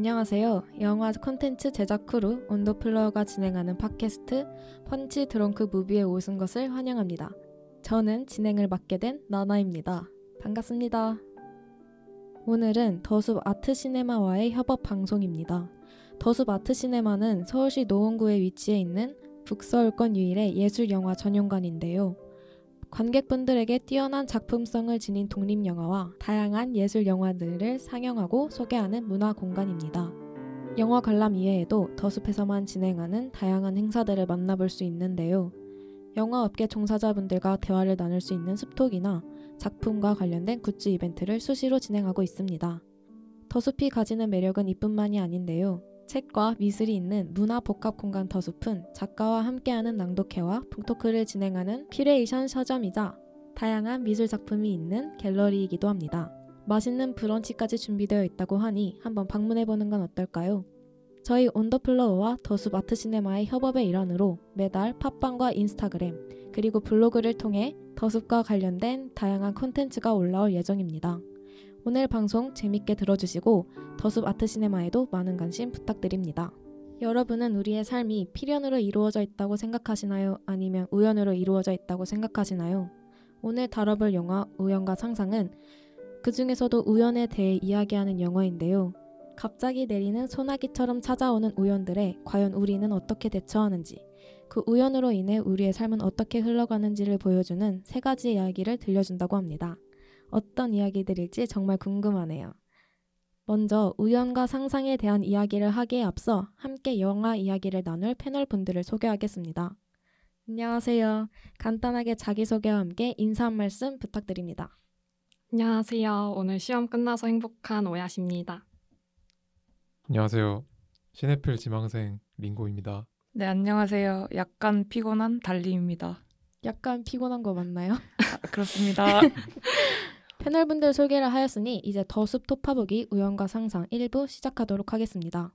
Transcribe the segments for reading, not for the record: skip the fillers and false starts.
안녕하세요. 영화 콘텐츠 제작 크루 온더플러가 진행하는 팟캐스트 펀치 드렁크 무비에 오신 것을 환영합니다. 저는 진행을 맡게 된 나나입니다. 반갑습니다. 오늘은 더숲 아트시네마와의 협업 방송입니다. 더숲 아트시네마는 서울시 노원구에 위치해 있는 북서울권 유일의 예술영화 전용관인데요. 관객분들에게 뛰어난 작품성을 지닌 독립영화와 다양한 예술영화들을 상영하고 소개하는 문화공간입니다. 영화 관람 이외에도 더숲에서만 진행하는 다양한 행사들을 만나볼 수 있는데요. 영화업계 종사자분들과 대화를 나눌 수 있는 숲톡이나 작품과 관련된 굿즈 이벤트를 수시로 진행하고 있습니다. 더숲이 가지는 매력은 이뿐만이 아닌데요. 책과 미술이 있는 문화복합공간 더숲은 작가와 함께하는 낭독회와 북토크를 진행하는 큐레이션 서점이자 다양한 미술작품이 있는 갤러리이기도 합니다. 맛있는 브런치까지 준비되어 있다고 하니 한번 방문해보는 건 어떨까요? 저희 온더플로어와 더숲 아트시네마의 협업의 일환으로 매달 팟빵과 인스타그램 그리고 블로그를 통해 더숲과 관련된 다양한 콘텐츠가 올라올 예정입니다. 오늘 방송 재밌게 들어주시고 더숲 아트시네마에도 많은 관심 부탁드립니다. 여러분은 우리의 삶이 필연으로 이루어져 있다고 생각하시나요? 아니면 우연으로 이루어져 있다고 생각하시나요? 오늘 다뤄볼 영화 우연과 상상은 그 중에서도 우연에 대해 이야기하는 영화인데요. 갑자기 내리는 소나기처럼 찾아오는 우연들에 과연 우리는 어떻게 대처하는지, 그 우연으로 인해 우리의 삶은 어떻게 흘러가는지를 보여주는 세 가지 이야기를 들려준다고 합니다. 어떤 이야기들일지 정말 궁금하네요. 먼저 우연과 상상에 대한 이야기를 하기에 앞서 함께 영화 이야기를 나눌 패널 분들을 소개하겠습니다. 안녕하세요. 간단하게 자기소개와 함께 인사 한 말씀 부탁드립니다. 안녕하세요. 오늘 시험 끝나서 행복한 오야시입니다. 안녕하세요. 시네필 지망생 링고입니다. 네, 안녕하세요. 약간 피곤한 달리입니다. 약간 피곤한 거 맞나요? 그렇습니다. 패널분들 소개를 하였으니 이제 더숲 톱파보기 우연과 상상 1부 시작하도록 하겠습니다.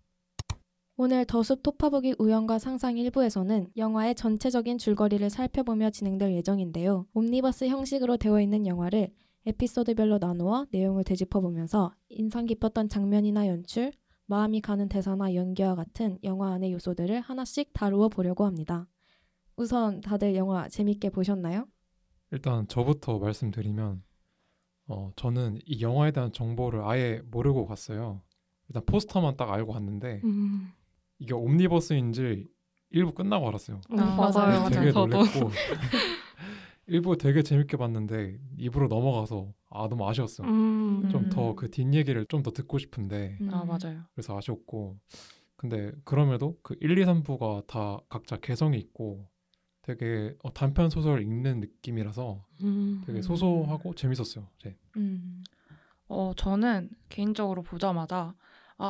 오늘 더숲 톱파보기 우연과 상상 1부에서는 영화의 전체적인 줄거리를 살펴보며 진행될 예정인데요. 옴니버스 형식으로 되어 있는 영화를 에피소드별로 나누어 내용을 되짚어보면서 인상 깊었던 장면이나 연출, 마음이 가는 대사나 연기와 같은 영화 안의 요소들을 하나씩 다루어 보려고 합니다. 우선 다들 영화 재밌게 보셨나요? 일단 저부터 말씀드리면 저는 이 영화에 대한 정보를 아예 모르고 갔어요. 일단 포스터만 딱 알고 갔는데 이게 옴니버스인지 1부 끝나고 알았어요. 맞아요. 되게 저도. 놀랬고 1부 되게 재밌게 봤는데 2부로 넘어가서 너무 아쉬웠어요. 좀 더 그 뒷얘기를 좀 더 듣고 싶은데 맞아요. 그래서 아쉬웠고, 근데 그럼에도 그 1, 2, 3부가 다 각자 개성이 있고 되게 단편 소설 읽는 느낌이라서 되게 소소하고 재밌었어요. 네. 저는 개인적으로 보자마자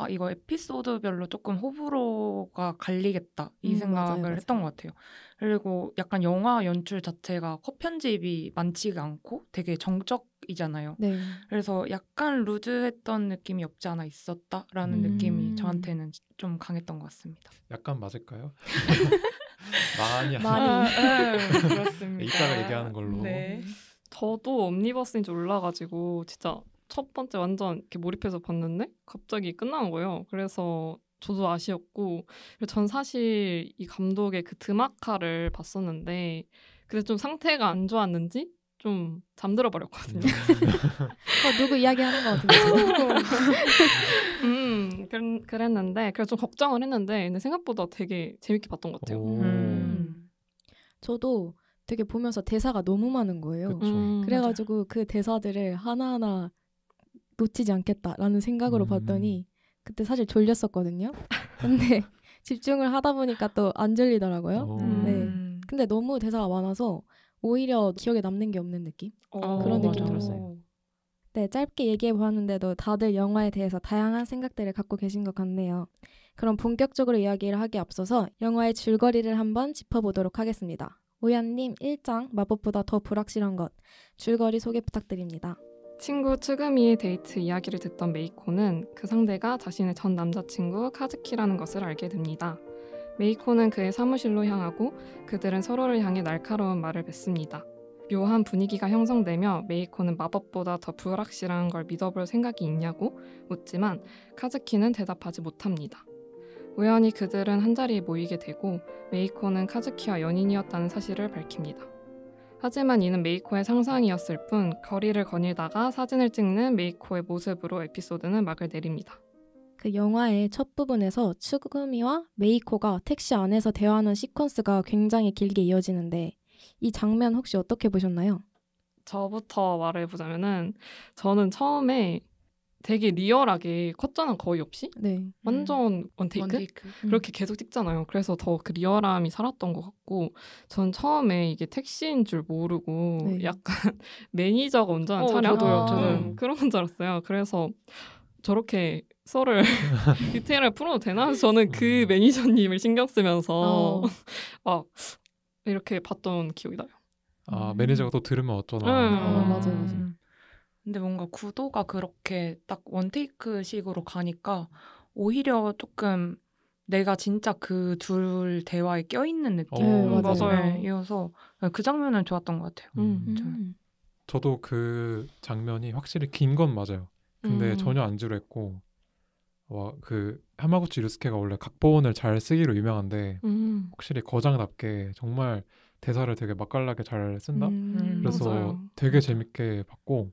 이거 에피소드별로 조금 호불호가 갈리겠다 이 생각을 맞아요. 했던 것 같아요. 그리고 약간 영화 연출 자체가 컷 편집이 많지가 않고 되게 정적이잖아요. 네. 그래서 약간 루즈했던 느낌이 없지 않아 있었다라는 느낌이 저한테는 좀 강했던 것 같습니다. 약간 맞을까요? 많이 그렇습니다. 이따가 얘기하는 걸로. 네. 저도 옴니버스인지 몰라가지고 진짜 첫 번째 완전 이렇게 몰입해서 봤는데 갑자기 끝나는 거예요. 그래서 저도 아쉬웠고, 그리고 전 사실 이 감독의 그 드마카를 봤었는데 그때 좀 상태가 안 좋았는지 좀 잠들어 버렸거든요. 누구 이야기하는 것 같은데. 그랬는데 그래서 좀 걱정을 했는데 근데 생각보다 되게 재밌게 봤던 것 같아요. 저도 되게 보면서 대사가 너무 많은 거예요. 그래가지고 그 대사들을 하나하나 놓치지 않겠다라는 생각으로 봤더니 그때 사실 졸렸었거든요. 근데 집중을 하다 보니까 또 안 졸리더라고요. 네. 근데 너무 대사가 많아서 오히려 기억에 남는 게 없는 느낌? 그런 느낌 들었어요. 네, 짧게 얘기해보았는데도 다들 영화에 대해서 다양한 생각들을 갖고 계신 것 같네요. 그럼 본격적으로 이야기를 하기에 앞서서 영화의 줄거리를 한번 짚어보도록 하겠습니다. 오연님 1장 마법보다 더 불확실한 것, 줄거리 소개 부탁드립니다. 친구 츠그미의 데이트 이야기를 듣던 메이코는 그 상대가 자신의 전 남자친구 카즈키라는 것을 알게 됩니다. 메이코는 그의 사무실로 향하고 그들은 서로를 향해 날카로운 말을 뱉습니다. 묘한 분위기가 형성되며 메이코는 마법보다 더 불확실한 걸 믿어볼 생각이 있냐고 묻지만 카즈키는 대답하지 못합니다. 우연히 그들은 한자리에 모이게 되고 메이코는 카즈키와 연인이었다는 사실을 밝힙니다. 하지만 이는 메이코의 상상이었을 뿐 거리를 거닐다가 사진을 찍는 메이코의 모습으로 에피소드는 막을 내립니다. 그 영화의 첫 부분에서 츠구미와 메이코가 택시 안에서 대화하는 시퀀스가 굉장히 길게 이어지는데 이 장면 혹시 어떻게 보셨나요? 저부터 말해보자면은 저는 처음에 되게 리얼하게 컷전환 거의 없이 네. 완전 원테이크? 그렇게 계속 찍잖아요. 그래서 더 그 리얼함이 살았던 것 같고 전 처음에 이게 택시인 줄 모르고 네. 약간 매니저가 운전한 차량 저도요. 그런 건 줄 알았어요. 그래서 저렇게 썰을 디테일을 풀어도 되나? 그래서 저는 그 매니저님을 신경 쓰면서 막 이렇게 봤던 기억이 나요. 아 매니저가 또 들으면 어쩌나. 맞아요. 근데 뭔가 구도가 그렇게 딱 원테이크식으로 가니까 오히려 조금 내가 진짜 그 둘 대화에 껴있는 느낌. 맞아요. 이어서 그 장면은 좋았던 것 같아요. 저도 그 장면이 확실히 긴 건 맞아요. 근데 전혀 안 지루했고 그 하마구치 류스케가 원래 각본을 잘 쓰기로 유명한데 확실히 거장답게 정말 대사를 되게 맛깔나게 잘 쓴다. 그래서 맞아요. 되게 재밌게 봤고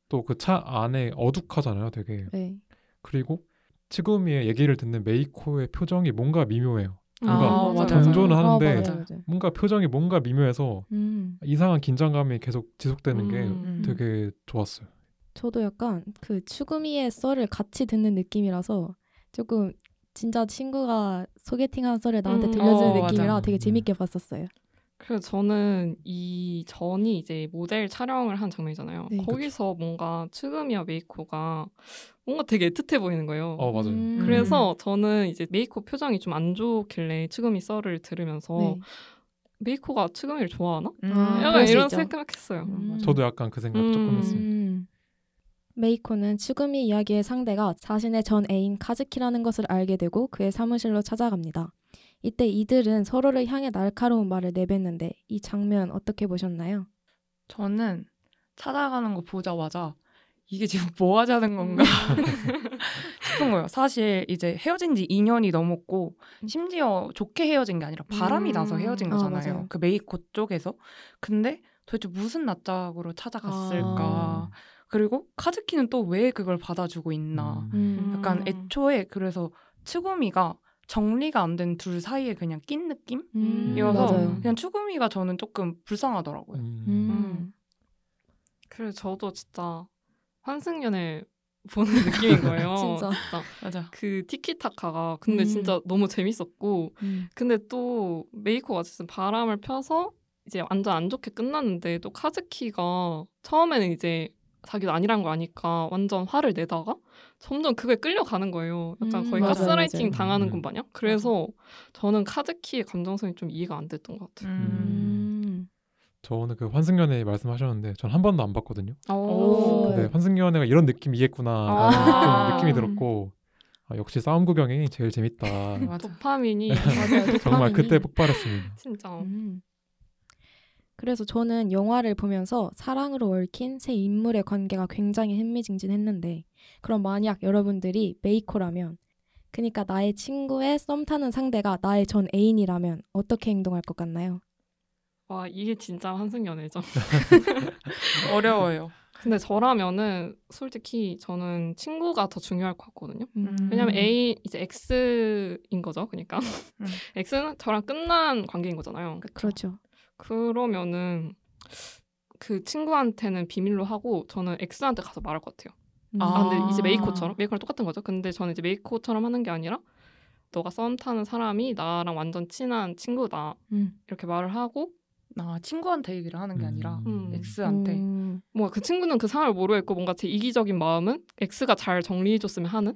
또 그 차 안에 어둑하잖아요, 되게. 네. 그리고 츠구미의 얘기를 듣는 메이코의 표정이 뭔가 미묘해요. 뭔가 뭔가 정조는 하는데 맞아요. 뭔가 표정이 뭔가 미묘해서 이상한 긴장감이 계속 지속되는 게 되게 좋았어요. 저도 약간 그 츠구미의 썰을 같이 듣는 느낌이라서 조금 진짜 친구가 소개팅한 썰을 나한테 들려주는 느낌이라 맞아. 되게 재밌게 봤었어요. 그래서 저는 이 전이 이제 모델 촬영을 한 장면이잖아요. 네. 거기서 뭔가 츠그미와 메이코가 뭔가 되게 애틋해 보이는 거예요. 맞아요. 그래서 저는 이제 메이코 표정이 좀 안 좋길래 츠그미 썰을 들으면서 네. 메이코가 츠그미를 좋아하나? 그럴 약간 수 이런 있죠. 생각했어요. 저도 약간 그 생각 조금 했어요. 메이코는 츠구미 이야기의 상대가 자신의 전 애인 카즈키라는 것을 알게 되고 그의 사무실로 찾아갑니다. 이때 이들은 서로를 향해 날카로운 말을 내뱉는데 이 장면 어떻게 보셨나요? 저는 찾아가는 거 보자마자 이게 지금 뭐 하자는 건가 싶은 거예요. 사실 이제 헤어진 지 2년이 넘었고 심지어 좋게 헤어진 게 아니라 바람이 나서 헤어진 거잖아요. 맞아요. 그 메이코 쪽에서. 근데 도대체 무슨 낯짝으로 찾아갔을까. 그리고 카즈키는 또 왜 그걸 받아주고 있나. 약간 애초에 그래서 츠구미가 정리가 안 된 둘 사이에 그냥 낀 느낌이어서 맞아요. 그냥 츠구미가 저는 조금 불쌍하더라고요. 그래서 저도 진짜 환승연애 보는 느낌인 거예요. 진짜. 맞아. 그 티키타카가 근데 진짜 너무 재밌었고 근데 또 메이코가 진짜 바람을 펴서 이제 완전 안 좋게 끝났는데 또 카즈키가 처음에는 이제 자기도 아니란 거 아니까 완전 화를 내다가 점점 그거에 끌려가는 거예요. 약간 거의 맞아요, 가스라이팅 맞아요. 당하는 것 마냥. 그래서 저는 카즈키의 감정선이 좀 이해가 안 됐던 것 같아요. 저는 그 환승연애 말씀하셨는데 전 한 번도 안 봤거든요. 오. 근데 환승연애가 이런 느낌이겠구나 좀 느낌이 들었고 역시 싸움 구경이 제일 재밌다. 맞아. 도파민이 맞아요. 정말 도파민이. 그때 폭발했습니다. 진짜. 그래서 저는 영화를 보면서 사랑으로 얽힌 세 인물의 관계가 굉장히 흥미진진했는데 그럼 만약 여러분들이 메이코라면 그러니까 나의 친구의 썸 타는 상대가 나의 전 애인이라면 어떻게 행동할 것 같나요? 와 이게 진짜 환승연애죠. 어려워요. 근데 저라면은 솔직히 저는 친구가 더 중요할 것 같거든요. 왜냐면 A 이제 X인 거죠. 그러니까 X는 저랑 끝난 관계인 거잖아요. 그렇죠. 그러면은 그 친구한테는 비밀로 하고 저는 X한테 가서 말할 것 같아요. 근데 이제 메이코랑 똑같은 거죠. 근데 저는 이제 메이코처럼 하는 게 아니라 너가 썸 타는 사람이 나랑 완전 친한 친구다. 이렇게 말을 하고 친구한테 얘기를 하는 게 아니라 X한테. 뭐 그 친구는 그 상황을 모르겠고 뭔가 제 이기적인 마음은 X가 잘 정리해줬으면 하는.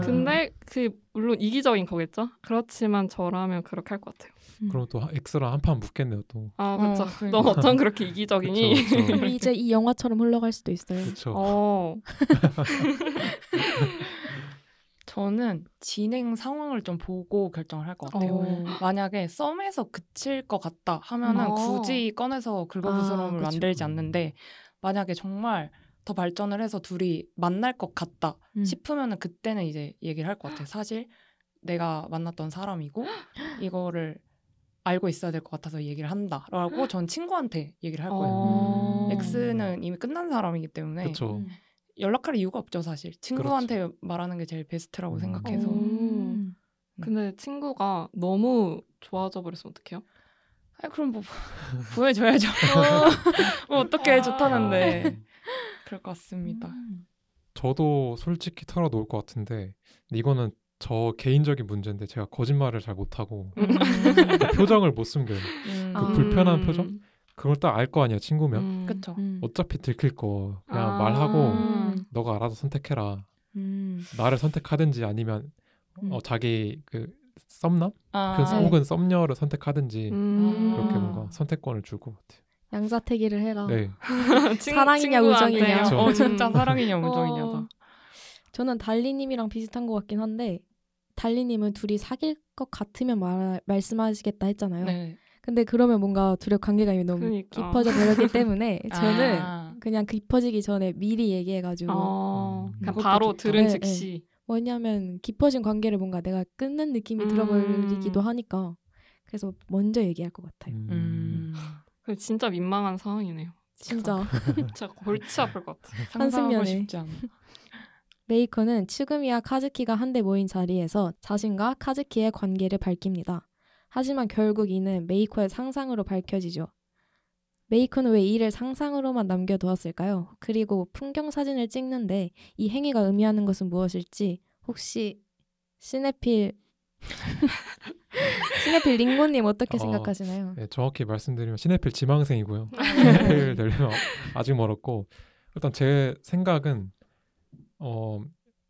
근데 그 물론 이기적인 거겠죠. 그렇지만 저라면 그렇게 할 것 같아요. 그럼 또 X랑 한판 붙겠네요 또. 그렇죠. 그러니까. 너 어쩜 그렇게 이기적이니? 그럼 이제 이 영화처럼 흘러갈 수도 있어요. 그렇죠. 저는 진행 상황을 좀 보고 결정을 할 것 같아요. 만약에 썸에서 그칠 것 같다 하면은 굳이 꺼내서 긁어부스럼을 만들지 않는데 만약에 정말 더 발전을 해서 둘이 만날 것 같다 싶으면은 그때는 이제 얘기를 할 것 같아요. 사실 내가 만났던 사람이고 이거를 알고 있어야 될 것 같아서 얘기를 한다라고 전 친구한테 얘기를 할 거예요. X는 이미 끝난 사람이기 때문에 그렇죠. 연락할 이유가 없죠, 사실. 친구한테 말하는 게 제일 베스트라고 생각해서. 근데 친구가 너무 좋아져 버렸으면 어떡해요? 그럼 뭐 보여줘야죠. 뭐 어떻게 좋다는데. 그럴 것 같습니다. 저도 솔직히 털어놓을 것 같은데 이거는 저 개인적인 문제인데 제가 거짓말을 잘 못하고 그 표정을 못 숨겨요. 그 불편한 표정? 그걸 딱 알 거 아니야, 친구면. 그쵸. 어차피 들킬 거 그냥 말하고 너가 알아서 선택해라. 나를 선택하든지 아니면 자기 그 썸남? 혹은 썸녀를 선택하든지 그렇게 뭔가 선택권을 줄 것 같아요. 양자택일을 해라. 네. 사랑이냐 우정이냐. 진짜 사랑이냐 우정이냐다. 저는 달리님이랑 비슷한 것 같긴 한데 달리님은 둘이 사귈 것 같으면 말씀하시겠다 했잖아요. 네. 근데 그러면 뭔가 둘의 관계가 이미 너무 깊어져 버렸기 때문에 저는 그냥 깊어지기 전에 미리 얘기해가지고 그냥 바로 들은 즉시. 왜냐하면 깊어진 관계를 뭔가 내가 끊는 느낌이 들어버리기도 하니까 그래서 먼저 얘기할 것 같아요. 진짜 민망한 상황이네요. 진짜 골치 아플 것 같아요. 상상하고 싶지 않아. 메이코는 츠구미와 카즈키가 한데 모인 자리에서 자신과 카즈키의 관계를 밝힙니다. 하지만 결국 이는 메이코의 상상으로 밝혀지죠. 메이코는 왜 이를 상상으로만 남겨두었을까요? 그리고 풍경 사진을 찍는데 이 행위가 의미하는 것은 무엇일지 혹시 시네필 링고님 어떻게 생각하시나요? 네, 정확히 말씀드리면 시네필 지망생이고요. 시네필 되려면 아직 멀었고 일단 제 생각은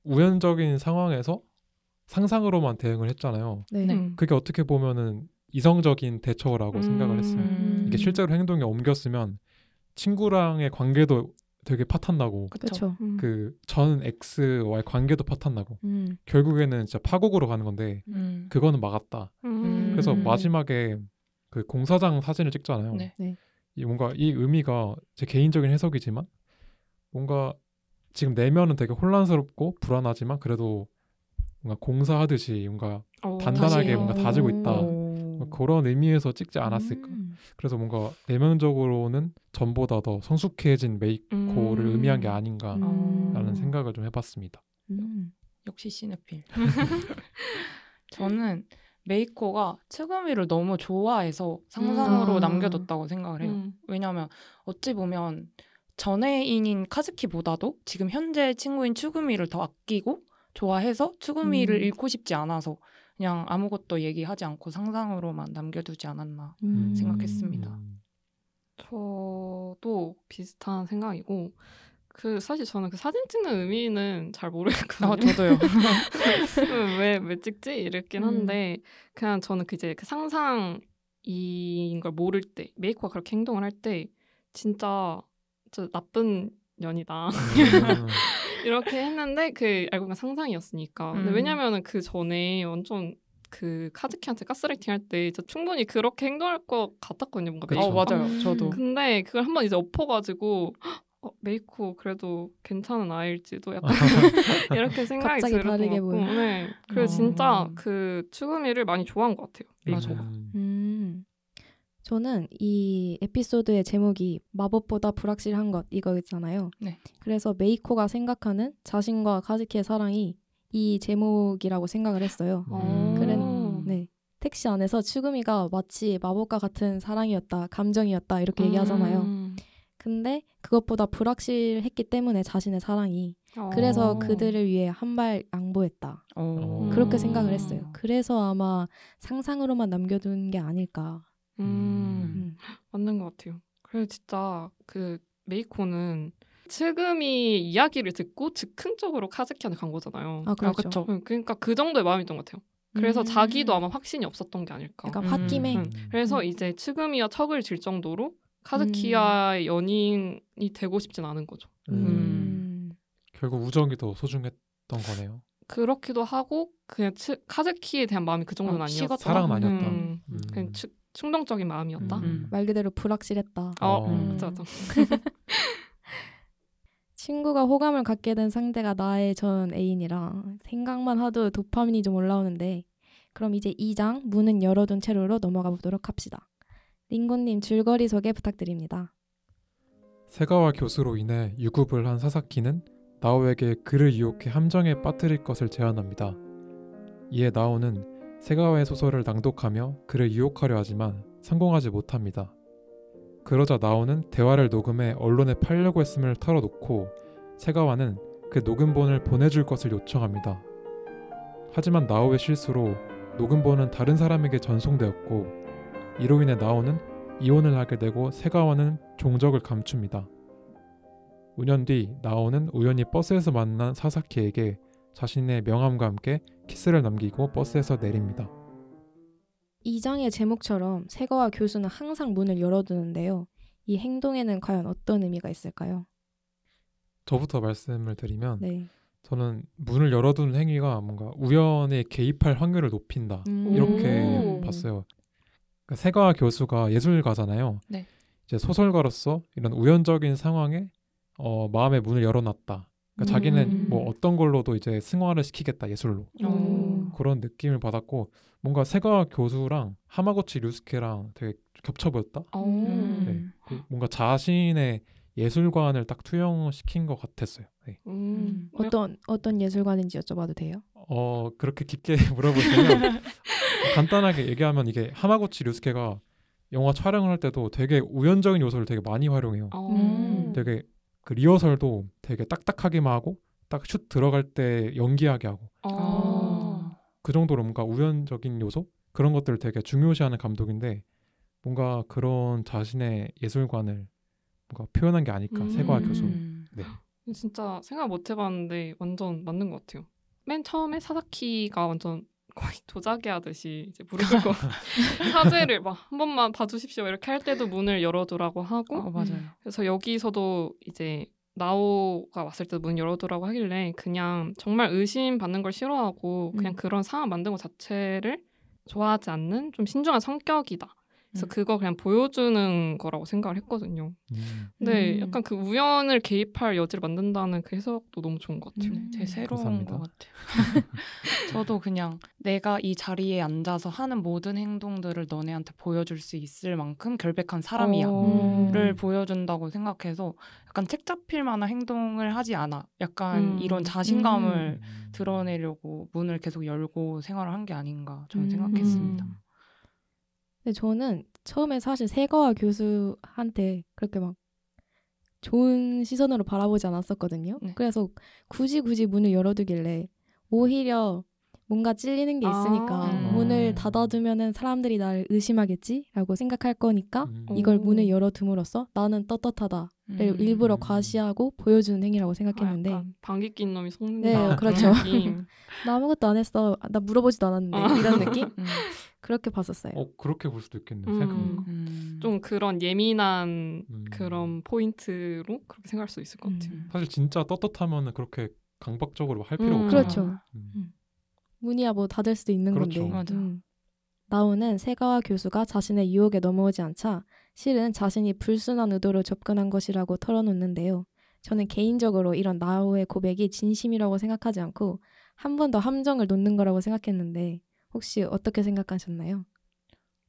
우연적인 상황에서 상상으로만 대응을 했잖아요. 네. 그게 어떻게 보면은 이성적인 대처라고 생각을 했어요. 이게 실제로 행동에 옮겼으면 친구랑의 관계도 되게 파탄나고 그렇죠. 그 전 X와의 관계도 파탄나고 결국에는 진짜 파국으로 가는 건데 그거는 막았다. 그래서 마지막에 그 공사장 사진을 찍잖아요. 네. 뭔가 이 의미가 제 개인적인 해석이지만 뭔가 지금 내면은 되게 혼란스럽고 불안하지만 그래도 뭔가 공사하듯이 뭔가 단단하게 뭔가 다지고 있다. 그런 의미에서 찍지 않았을까. 그래서 뭔가 내면적으로는 전보다 더 성숙해진 메이코를 의미한 게 아닌가라는 생각을 좀 해봤습니다. 역시 시네필. 저는 메이코가 츠구미를 너무 좋아해서 상상으로 남겨뒀다고 생각을 해요. 왜냐하면 어찌 보면 전애인인 카즈키보다도 지금 현재 친구인 츠구미를 더 아끼고 좋아해서 츠구미를 잃고 싶지 않아서 그냥 아무것도 얘기하지 않고 상상으로만 남겨두지 않았나 생각했습니다. 저도 비슷한 생각이고 사실 저는 그 사진 찍는 의미는 잘 모르겠거든요. 저도요. 왜 찍지? 이랬긴 한데 그냥 저는 이제 그 상상인 걸 모를 때 메이코가 그렇게 행동을 할 때 진짜 나쁜 년이다. 이렇게 했는데 알고 보면 상상이었으니까. 근데 왜냐면은 그 전에 완전 그 카즈키한테 가스라이팅 할 때 진짜 충분히 그렇게 행동할 것 같았거든요. 뭔가 메이코가. 맞아요. 저도. 근데 그걸 한번 이제 엎어가지고 메이코 그래도 괜찮은 아이일지도 약간 이렇게 생각이 갑자기 들었던 다르게 것 같고. 네. 그래서 진짜 그 츠구미를 많이 좋아한 것 같아요. 메이코가. 저는 이 에피소드의 제목이 마법보다 불확실한 것 이거였잖아요. 네. 그래서 메이코가 생각하는 자신과 카즈키의 사랑이 이 제목이라고 생각을 했어요. 네. 택시 안에서 츠구미가 마치 마법과 같은 사랑이었다, 감정이었다 이렇게 얘기하잖아요. 근데 그것보다 불확실했기 때문에 자신의 사랑이 그래서 그들을 위해 한 발 양보했다. 그렇게 생각을 했어요. 그래서 아마 상상으로만 남겨둔 게 아닐까. 맞는 것 같아요. 그래서 진짜 그 메이코는 츠구미 이야기를 듣고 즉흥적으로 카즈키한테 간 거잖아요. 그렇죠. 그러니까 그 정도의 마음이었던 것 같아요. 그래서 자기도 아마 확신이 없었던 게 아닐까. 약간 홧김에. 그래서 이제 츠구미와 척을 질 정도로 카즈키와의 연인이 되고 싶진 않은 거죠. 결국 우정이 더 소중했던 거네요. 그렇기도 하고 그냥 카즈키에 대한 마음이 그 정도는 아니었어. 식었다? 사랑은 아니었다. 그냥 충동적인 마음이었다. 말 그대로 불확실했다. 맞아. 친구가 호감을 갖게 된 상대가 나의 전 애인이라 생각만 하도 도파민이 좀 올라오는데 그럼 이제 2장 문은 열어둔 채로로 넘어가 보도록 합시다. 링고님 줄거리 소개 부탁드립니다. 세가와 교수로 인해 유급을 한 사사키는 나오에게 그를 유혹해 함정에 빠뜨릴 것을 제안합니다. 이에 나오는 세가와의 소설을 낭독하며 그를 유혹하려 하지만 성공하지 못합니다. 그러자 나오는 대화를 녹음해 언론에 팔려고 했음을 털어놓고 세가와는 그 녹음본을 보내줄 것을 요청합니다. 하지만 나오의 실수로 녹음본은 다른 사람에게 전송되었고 이로 인해 나오는 이혼을 하게 되고 세가와는 종적을 감춥니다. 5년 뒤 나오는 우연히 버스에서 만난 사사키에게 자신의 명함과 함께 키스를 남기고 버스에서 내립니다. 2장의 제목처럼 세가와 교수는 항상 문을 열어두는데요. 이 행동에는 과연 어떤 의미가 있을까요? 저부터 말씀을 드리면 네. 저는 문을 열어두는 행위가 뭔가 우연에 개입할 확률을 높인다 이렇게 봤어요. 그러니까 세가와 교수가 예술가잖아요. 네. 이제 소설가로서 이런 우연적인 상황에 마음의 문을 열어놨다. 그러니까 자기는 뭐 어떤 걸로도 이제 승화를 시키겠다 예술로 그런 느낌을 받았고 뭔가 세가와 교수랑 하마구치 류스케랑 되게 겹쳐 보였다. 네. 뭔가 자신의 예술관을 딱 투영시킨 것 같았어요. 네. 어떤 예술관인지 여쭤봐도 돼요? 그렇게 깊게 물어보시면 간단하게 얘기하면 이게 하마구치 류스케가 영화 촬영을 할 때도 되게 우연적인 요소를 되게 많이 활용해요. 되게 그 리허설도 되게 딱딱하게만 하고 딱 슛 들어갈 때 연기하게 하고 그 정도로 뭔가 우연적인 요소 그런 것들을 되게 중요시하는 감독인데 뭔가 그런 자신의 예술관을 뭔가 표현한 게 아닐까 세가와 교수. 네. 진짜 생각 못 해봤는데 완전 맞는 것 같아요. 맨 처음에 사사키가 완전 거의 도자기 하듯이 이제 무릎 꿇고 사죄를 막 한 번만 봐주십시오 이렇게 할 때도 문을 열어두라고 하고 맞아요. 그래서 여기서도 이제 나오가 왔을 때 문 열어두라고 하길래 그냥 정말 의심받는 걸 싫어하고 그냥 그런 상황 만든 것 자체를 좋아하지 않는 좀 신중한 성격이다. 그래서 그거 그냥 보여주는 거라고 생각을 했거든요. 근데 약간 그 우연을 개입할 여지를 만든다는 그 해석도 너무 좋은 것 같아요. 되게 새로운 감사합니다. 것 같아요. 저도 그냥 내가 이 자리에 앉아서 하는 모든 행동들을 너네한테 보여줄 수 있을 만큼 결백한 사람이야를 보여준다고 생각해서 약간 책 잡힐 만한 행동을 하지 않아. 약간 이런 자신감을 드러내려고 문을 계속 열고 생활을 한 게 아닌가 저는 생각했습니다. 근데 저는 처음에 사실 세가와 교수한테 그렇게 막 좋은 시선으로 바라보지 않았었거든요. 네. 그래서 굳이 문을 열어두길래 오히려 뭔가 찔리는 게 있으니까 문을 닫아두면은 사람들이 날 의심하겠지라고 생각할 거니까 이걸 문을 열어둠으로써 나는 떳떳하다를 일부러 과시하고 보여주는 행위라고 생각했는데 약간 방귀 낀 놈이 속는다. 네, 그렇죠. 느낌. 나 아무것도 안 했어. 나 물어보지도 않았는데 이런 느낌? 그렇게 봤었어요. 그렇게 볼 수도 있겠네요. 생각해보니까. 좀 그런 예민한 그런 포인트로 그렇게 생각할 수 있을 것 같아요. 사실 진짜 떳떳하면은 그렇게 강박적으로 할 필요 없잖아요. 그렇죠. 문이야 뭐 닫을 수도 있는 그렇죠. 건데. 맞아. 나오는 세가와 교수가 자신의 유혹에 넘어오지 않자 실은 자신이 불순한 의도로 접근한 것이라고 털어놓는데요. 저는 개인적으로 이런 나오의 고백이 진심이라고 생각하지 않고 한 번 더 함정을 놓는 거라고 생각했는데 혹시 어떻게 생각하셨나요?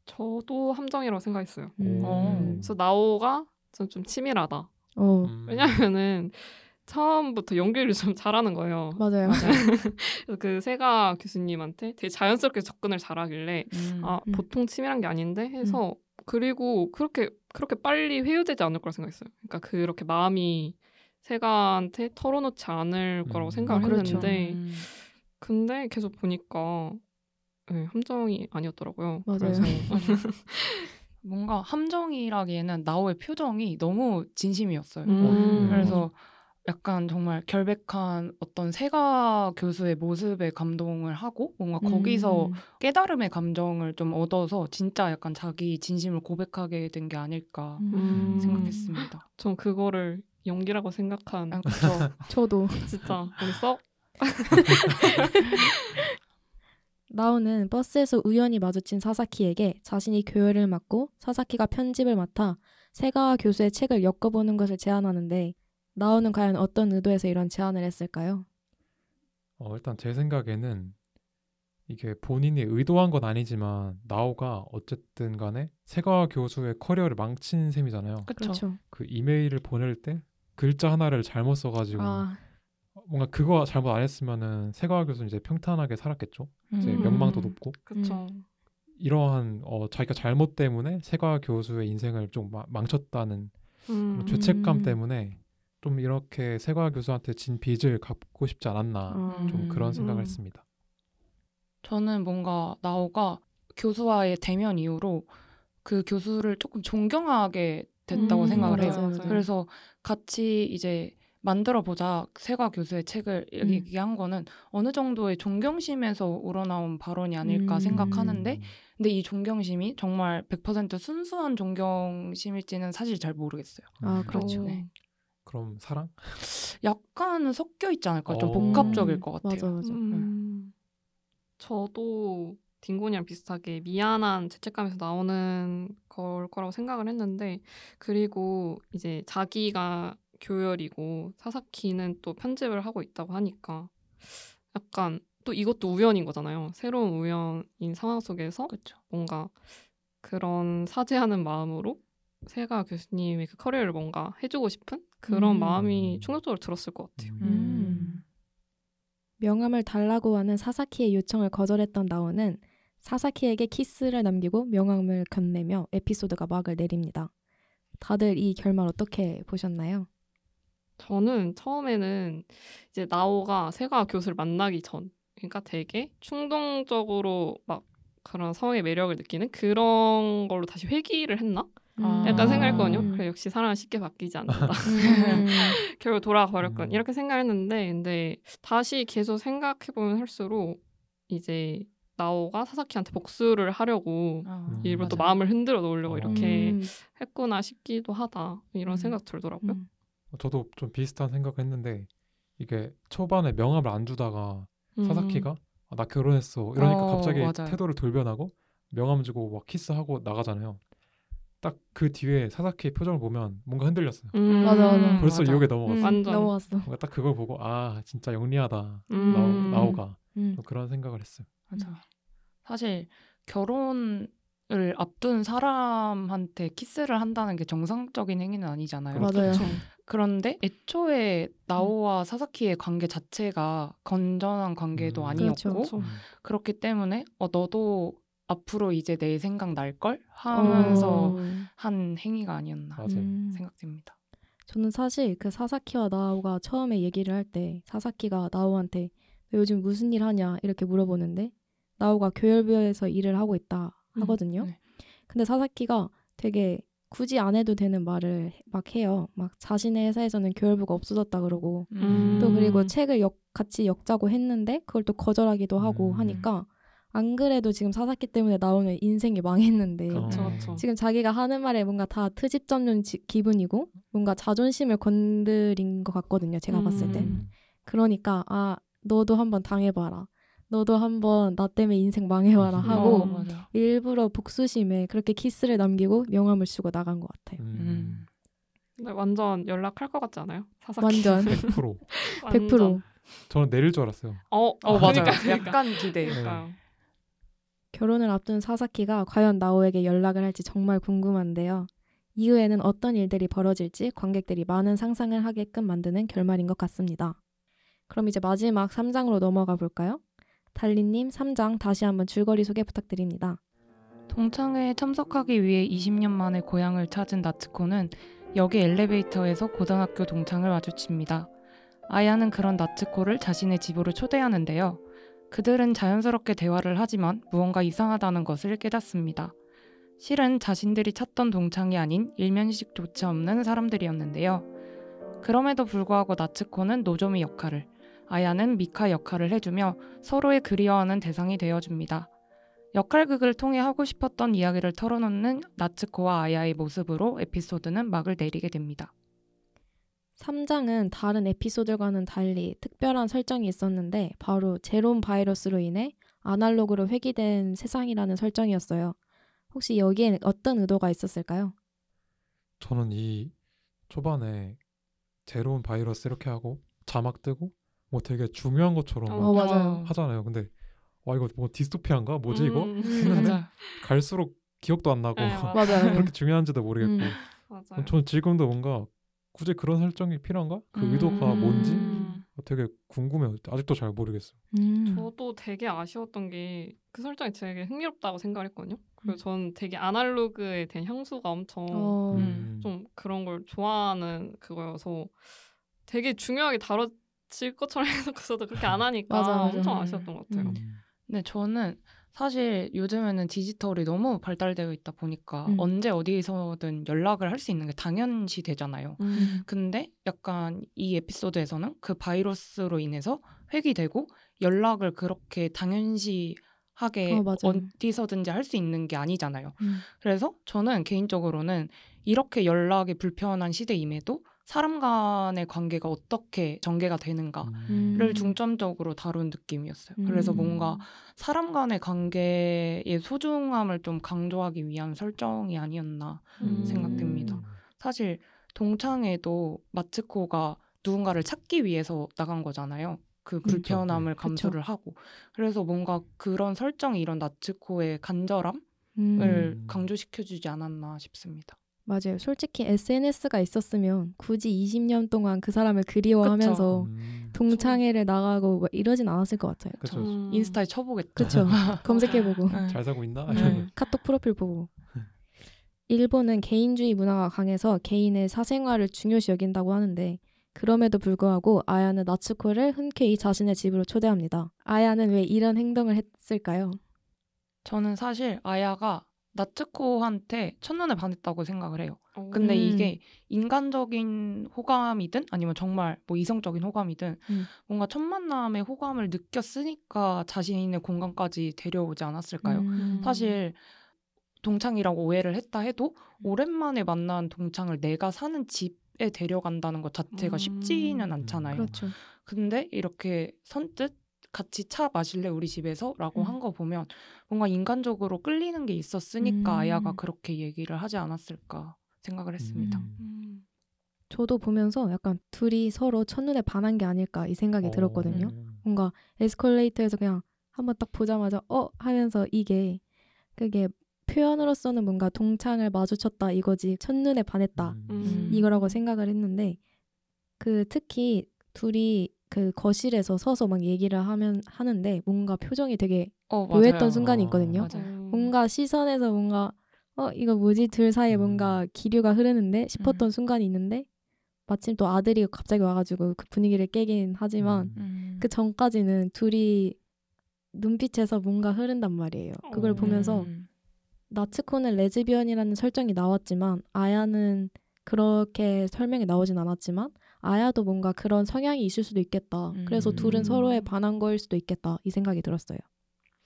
저도 함정이라고 생각했어요. 음. 그래서 나오가 좀 치밀하다. 왜냐면은 처음부터 연기를 좀 잘하는 거예요. 맞아요. 그래서 그 세가 교수님한테 되게 자연스럽게 접근을 잘하길래 보통 치밀한 게 아닌데 해서 그리고 그렇게 빨리 회유되지 않을 거라 생각했어요. 그러니까 그렇게 마음이 세가한테 털어놓지 않을 거라고 생각을 했는데 근데 계속 보니까 네, 함정이 아니었더라고요. 맞아요. 그래서 뭔가 함정이라기에는 나오의 표정이 너무 진심이었어요. 그래서 약간 정말 결백한 어떤 세가 교수의 모습에 감동을 하고 뭔가 거기서 깨달음의 감정을 좀 얻어서 진짜 약간 자기 진심을 고백하게 된 게 아닐까 생각했습니다. 전 그거를 연기라고 생각한 그렇죠. 저도 진짜 우리 썩 나오는 버스에서 우연히 마주친 사사키에게 자신이 교열을 맡고 사사키가 편집을 맡아 세가와 교수의 책을 엮어보는 것을 제안하는데 나오는 과연 어떤 의도에서 이런 제안을 했을까요? 일단 제 생각에는 이게 본인이 의도한 건 아니지만 나오가 어쨌든 간에 세가와 교수의 커리어를 망친 셈이잖아요. 그렇죠. 그 이메일을 보낼 때 글자 하나를 잘못 써가지고 뭔가 그거 잘못 안 했으면은 세가와 교수는 이제 평탄하게 살았겠죠. 이제 명망도 높고. 그렇죠. 이러한 자기가 잘못 때문에 세가와 교수의 인생을 좀 망쳤다는 그런 죄책감 때문에 좀 이렇게 세가와 교수한테 진 빚을 갚고 싶지 않았나 좀 그런 생각을 했습니다. 저는 뭔가 나오가 교수와의 대면 이후로 그 교수를 조금 존경하게 됐다고 생각을 해요. 맞아요. 그래서 같이 이제 만들어보자 세가 교수의 책을 얘기한 거는 어느 정도의 존경심에서 우러나온 발언이 아닐까 생각하는데 근데 이 존경심이 정말 100% 순수한 존경심일지는 사실 잘 모르겠어요. 그렇죠. 네. 그럼 사랑? 약간 섞여 있지 않을까? 좀 복합적일 것 같아요. 맞아. 저도 딩곤이랑 비슷하게 미안한 죄책감에서 나오는 걸 거라고 생각을 했는데 그리고 이제 자기가 교열이고 사사키는 또 편집을 하고 있다고 하니까 약간 또 이것도 우연인 거잖아요. 새로운 우연인 상황 속에서 그쵸. 뭔가 그런 사죄하는 마음으로 세가 교수님의 그 커리어를 뭔가 해주고 싶은 그런 마음이 충격적으로 들었을 것 같아요. 명함을 달라고 하는 사사키의 요청을 거절했던 나오는 사사키에게 키스를 남기고 명함을 건네며 에피소드가 막을 내립니다. 다들 이 결말 어떻게 보셨나요? 저는 처음에는 이제 나오가 세가 교수를 만나기 전, 그러니까 되게 충동적으로 막 그런 성의 매력을 느끼는 그런 걸로 다시 회귀를 했나? 약간 생각했거든요. 그래 역시 사랑은 쉽게 바뀌지 않는다. 결국 돌아가 버렸건 이렇게 생각했는데 근데 다시 계속 생각해보면 할수록 이제 나오가 사사키한테 복수를 하려고 일부러 또 마음을 흔들어 놓으려고 이렇게 했구나 싶기도 하다. 이런 생각 들더라고요. 저도 좀 비슷한 생각을 했는데 이게 초반에 명함을 안 주다가 사사키가 나 결혼했어 이러니까 갑자기 맞아요. 태도를 돌변하고 명함 주고 막 키스하고 나가잖아요. 딱 그 뒤에 사사키의 표정을 보면 뭔가 흔들렸어요. 맞아. 벌써 유혹에 넘어갔어. 완전. 넘어갔어. 뭔가 딱 그걸 보고 진짜 영리하다 나오가 그런 생각을 했어요. 맞아. 사실 결혼을 앞둔 사람한테 키스를 한다는 게 정상적인 행위는 아니잖아요. 맞아요. 그런데 애초에 나오와 사사키의 관계 자체가 건전한 관계도 아니었고 그렇죠. 그렇기 때문에 너도 앞으로 이제 내 생각 날걸? 하면서 한 행위가 아니었나 생각됩니다. 저는 사실 그 사사키와 나오가 처음에 얘기를 할 때 사사키가 나오한테 너 요즘 무슨 일 하냐 이렇게 물어보는데 나오가 교열부에서 일을 하고 있다 하거든요. 네. 근데 사사키가 되게 굳이 안 해도 되는 말을 막 해요. 막 자신의 회사에서는 교열부가 없어졌다 그러고 또 그리고 책을 같이 엮자고 했는데 그걸 또 거절하기도 하고 하니까 안 그래도 지금 사사키 때문에 나오는 인생이 망했는데 지금 자기가 하는 말에 뭔가 다 트집 잡는 기분이고 뭔가 자존심을 건드린 것 같거든요. 제가 봤을 때. 그러니까 너도 한번 당해봐라. 너도 한번 나 때문에 인생 망해봐라 하고 일부러 복수심에 그렇게 키스를 남기고 명함을 쓰고 나간 것 같아요. 근데 완전 연락할 것 같지 않아요? 사사키. 완전 100%. 100%. 저는 내릴 줄 알았어요. 맞아요. 그러니까. 약간 기대. 결혼을 앞둔 사사키가 과연 나오에게 연락을 할지 정말 궁금한데요. 이후에는 어떤 일들이 벌어질지 관객들이 많은 상상을 하게끔 만드는 결말인 것 같습니다. 그럼 이제 마지막 3장으로 넘어가 볼까요? 달리님 3장 다시 한번 줄거리 소개 부탁드립니다. 동창회에 참석하기 위해 20년 만에 고향을 찾은 나츠코는 역의 엘리베이터에서 고등학교 동창을 마주칩니다. 아야는 그런 나츠코를 자신의 집으로 초대하는데요. 그들은 자연스럽게 대화를 하지만 무언가 이상하다는 것을 깨닫습니다. 실은 자신들이 찾던 동창이 아닌 일면식조차 없는 사람들이었는데요. 그럼에도 불구하고 나츠코는 노조미 역할을, 아야는 미카 역할을 해주며 서로의 그리워하는 대상이 되어줍니다. 역할극을 통해 하고 싶었던 이야기를 털어놓는 나츠코와 아야의 모습으로 에피소드는 막을 내리게 됩니다. 3장은 다른 에피소드과는 달리 특별한 설정이 있었는데 바로 제롬 바이러스로 인해 아날로그로 회귀된 세상이라는 설정이었어요. 혹시 여기에 어떤 의도가 있었을까요? 저는 이 초반에 제로온 바이러스 이렇게 하고 자막 뜨고 뭐 되게 중요한 것처럼 막 맞아요. 하잖아요. 근데 와 이거 뭐 디스토피아인가? 뭐지 이거? 했는데 맞아. 갈수록 기억도 안 나고 네, 맞아요. 그렇게 중요한지도 모르겠고 맞아요. 저는 지금도 뭔가 굳이 그런 설정이 필요한가? 그 의도가 뭔지 되게 궁금해요. 아직도 잘 모르겠어요. 저도 되게 아쉬웠던 게 그 설정이 되게 흥미롭다고 생각했거든요. 그리고 저는 되게 아날로그에 대한 향수가 엄청 좀 그런 걸 좋아하는 그거여서 되게 중요하게 다뤄질 것처럼 해놓고서도 그렇게 안 하니까 맞아. 엄청 아쉬웠던 것 같아요. 네, 저는 사실 요즘에는 디지털이 너무 발달되어 있다 보니까 언제 어디서든 연락을 할 수 있는 게 당연시 되잖아요. 근데 약간 이 에피소드에서는 그 바이러스로 인해서 회귀되고 연락을 그렇게 당연시하게 어디서든지 할 수 있는 게 아니잖아요. 그래서 저는 개인적으로는 이렇게 연락이 불편한 시대임에도 사람 간의 관계가 어떻게 전개가 되는가를 중점적으로 다룬 느낌이었어요. 그래서 뭔가 사람 간의 관계의 소중함을 좀 강조하기 위한 설정이 아니었나 생각됩니다. 사실 동창회도 마츠코가 누군가를 찾기 위해서 나간 거잖아요. 그 불편함을 감수를 하고. 그래서 뭔가 그런 설정이 이런 나츠코의 간절함을 강조시켜주지 않았나 싶습니다. 맞아요. 솔직히 SNS가 있었으면 굳이 20년 동안 그 사람을 그리워하면서 동창회를 나가고 뭐 이러진 않았을 것 같아요. 그쵸. 인스타에 쳐보겠죠. 그렇죠. 검색해보고 잘 살고 있나? 카톡 프로필 보고. 일본은 개인주의 문화가 강해서 개인의 사생활을 중요시 여긴다고 하는데 그럼에도 불구하고 아야는 나츠코를 흔쾌히 자신의 집으로 초대합니다. 아야는 왜 이런 행동을 했을까요? 저는 사실 아야가 나츠코한테 첫눈에 반했다고 생각을 해요. 근데 이게 인간적인 호감이든 아니면 정말 뭐 이성적인 호감이든 뭔가 첫 만남의 호감을 느꼈으니까 자신의 공간까지 데려오지 않았을까요? 사실 동창이라고 오해를 했다 해도 오랜만에 만난 동창을 내가 사는 집에 데려간다는 것 자체가 쉽지는 않잖아요. 그렇죠. 근데 이렇게 선뜻 같이 차 마실래 우리 집에서? 라고 한 거 보면 뭔가 인간적으로 끌리는 게 있었으니까 아야가 그렇게 얘기를 하지 않았을까 생각을 했습니다. 저도 보면서 약간 둘이 서로 첫눈에 반한 게 아닐까 이 생각이 들었거든요. 뭔가 에스컬레이터에서 그냥 한번 딱 보자마자 하면서 그게 표현으로서는 뭔가 동창을 마주쳤다 이거지 첫눈에 반했다 이거라고 생각을 했는데 특히 둘이 그 거실에서 서서 막 얘기를 하는데 뭔가 표정이 되게 묘했던 순간이 있거든요. 뭔가 시선에서 뭔가 이거 뭐지? 둘 사이에 뭔가 기류가 흐르는데 싶었던 순간이 있는데 마침 또 아들이 갑자기 와가지고 그 분위기를 깨긴 하지만 그 전까지는 둘이 눈빛에서 뭔가 흐른단 말이에요. 그걸 보면서 나츠코는 레즈비언이라는 설정이 나왔지만 아야는 그렇게 설명이 나오진 않았지만 아야도 뭔가 그런 성향이 있을 수도 있겠다. 그래서 둘은 서로에 반한 거일 수도 있겠다. 이 생각이 들었어요.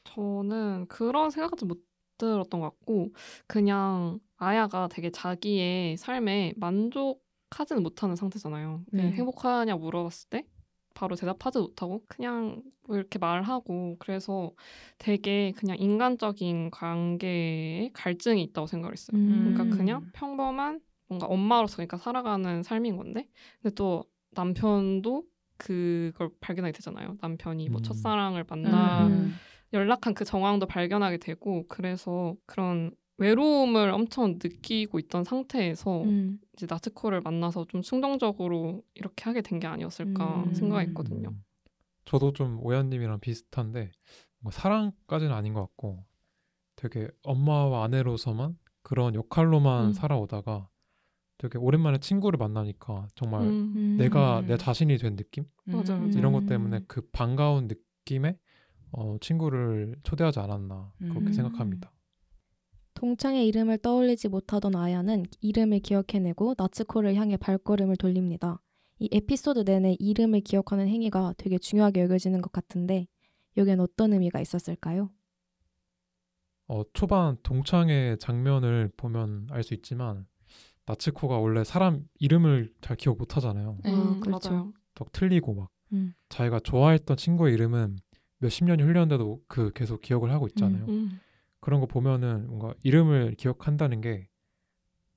저는 그런 생각까지 못 들었던 것 같고 그냥 아야가 되게 자기의 삶에 만족하지는 못하는 상태잖아요. 행복하냐 물어봤을 때 바로 대답하지 못하고 그냥 뭐 이렇게 말하고 그래서 되게 그냥 인간적인 관계에 갈증이 있다고 생각을 했어요. 그러니까 그냥 평범한 뭔가 엄마로서 그러니까 살아가는 삶인 건데 근데 또 남편도 그걸 발견하게 되잖아요. 남편이 뭐 첫사랑을 만나 연락한 그 정황도 발견하게 되고 그래서 그런 외로움을 엄청 느끼고 있던 상태에서 이제 나츠코를 만나서 좀 충동적으로 이렇게 하게 된 게 아니었을까 생각했거든요. 저도 좀 오야님이랑 비슷한데 뭔가 사랑까지는 아닌 것 같고 되게 엄마와 아내로서만 그런 역할로만 살아오다가 되게 오랜만에 친구를 만나니까 정말 내가 내 자신이 된 느낌? 맞아요. 이런 것 때문에 그 반가운 느낌에 친구를 초대하지 않았나 그렇게 생각합니다. 동창의 이름을 떠올리지 못하던 아야는 이름을 기억해내고 나츠코를 향해 발걸음을 돌립니다. 이 에피소드 내내 이름을 기억하는 행위가 되게 중요하게 여겨지는 것 같은데 여기엔 어떤 의미가 있었을까요? 초반 동창의 장면을 보면 알 수 있지만 나츠코가 원래 사람 이름을 잘 기억 못 하잖아요. 그렇죠. 맞아요. 막 틀리고 막 음. 자기가 좋아했던 친구의 이름은 몇십 년이 흘렸는데도 그 계속 기억을 하고 있잖아요. 그런 거 보면은 뭔가 이름을 기억한다는 게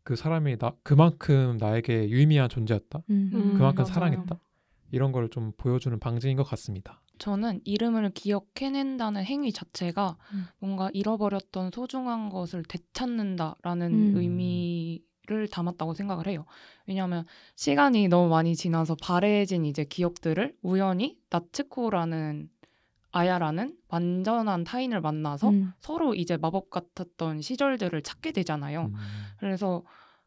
그 사람이 그만큼 나에게 유의미한 존재였다. 그만큼 맞아요. 사랑했다. 이런 걸 좀 보여주는 방증인 것 같습니다. 저는 이름을 기억해낸다는 행위 자체가 뭔가 잃어버렸던 소중한 것을 되찾는다라는 의미를 담았다고 생각을 해요. 왜냐하면 시간이 너무 많이 지나서 바래진 이제 기억들을 우연히 나츠코라는 아야라는 완전한 타인을 만나서 서로 이제 마법 같았던 시절들을 찾게 되잖아요. 그래서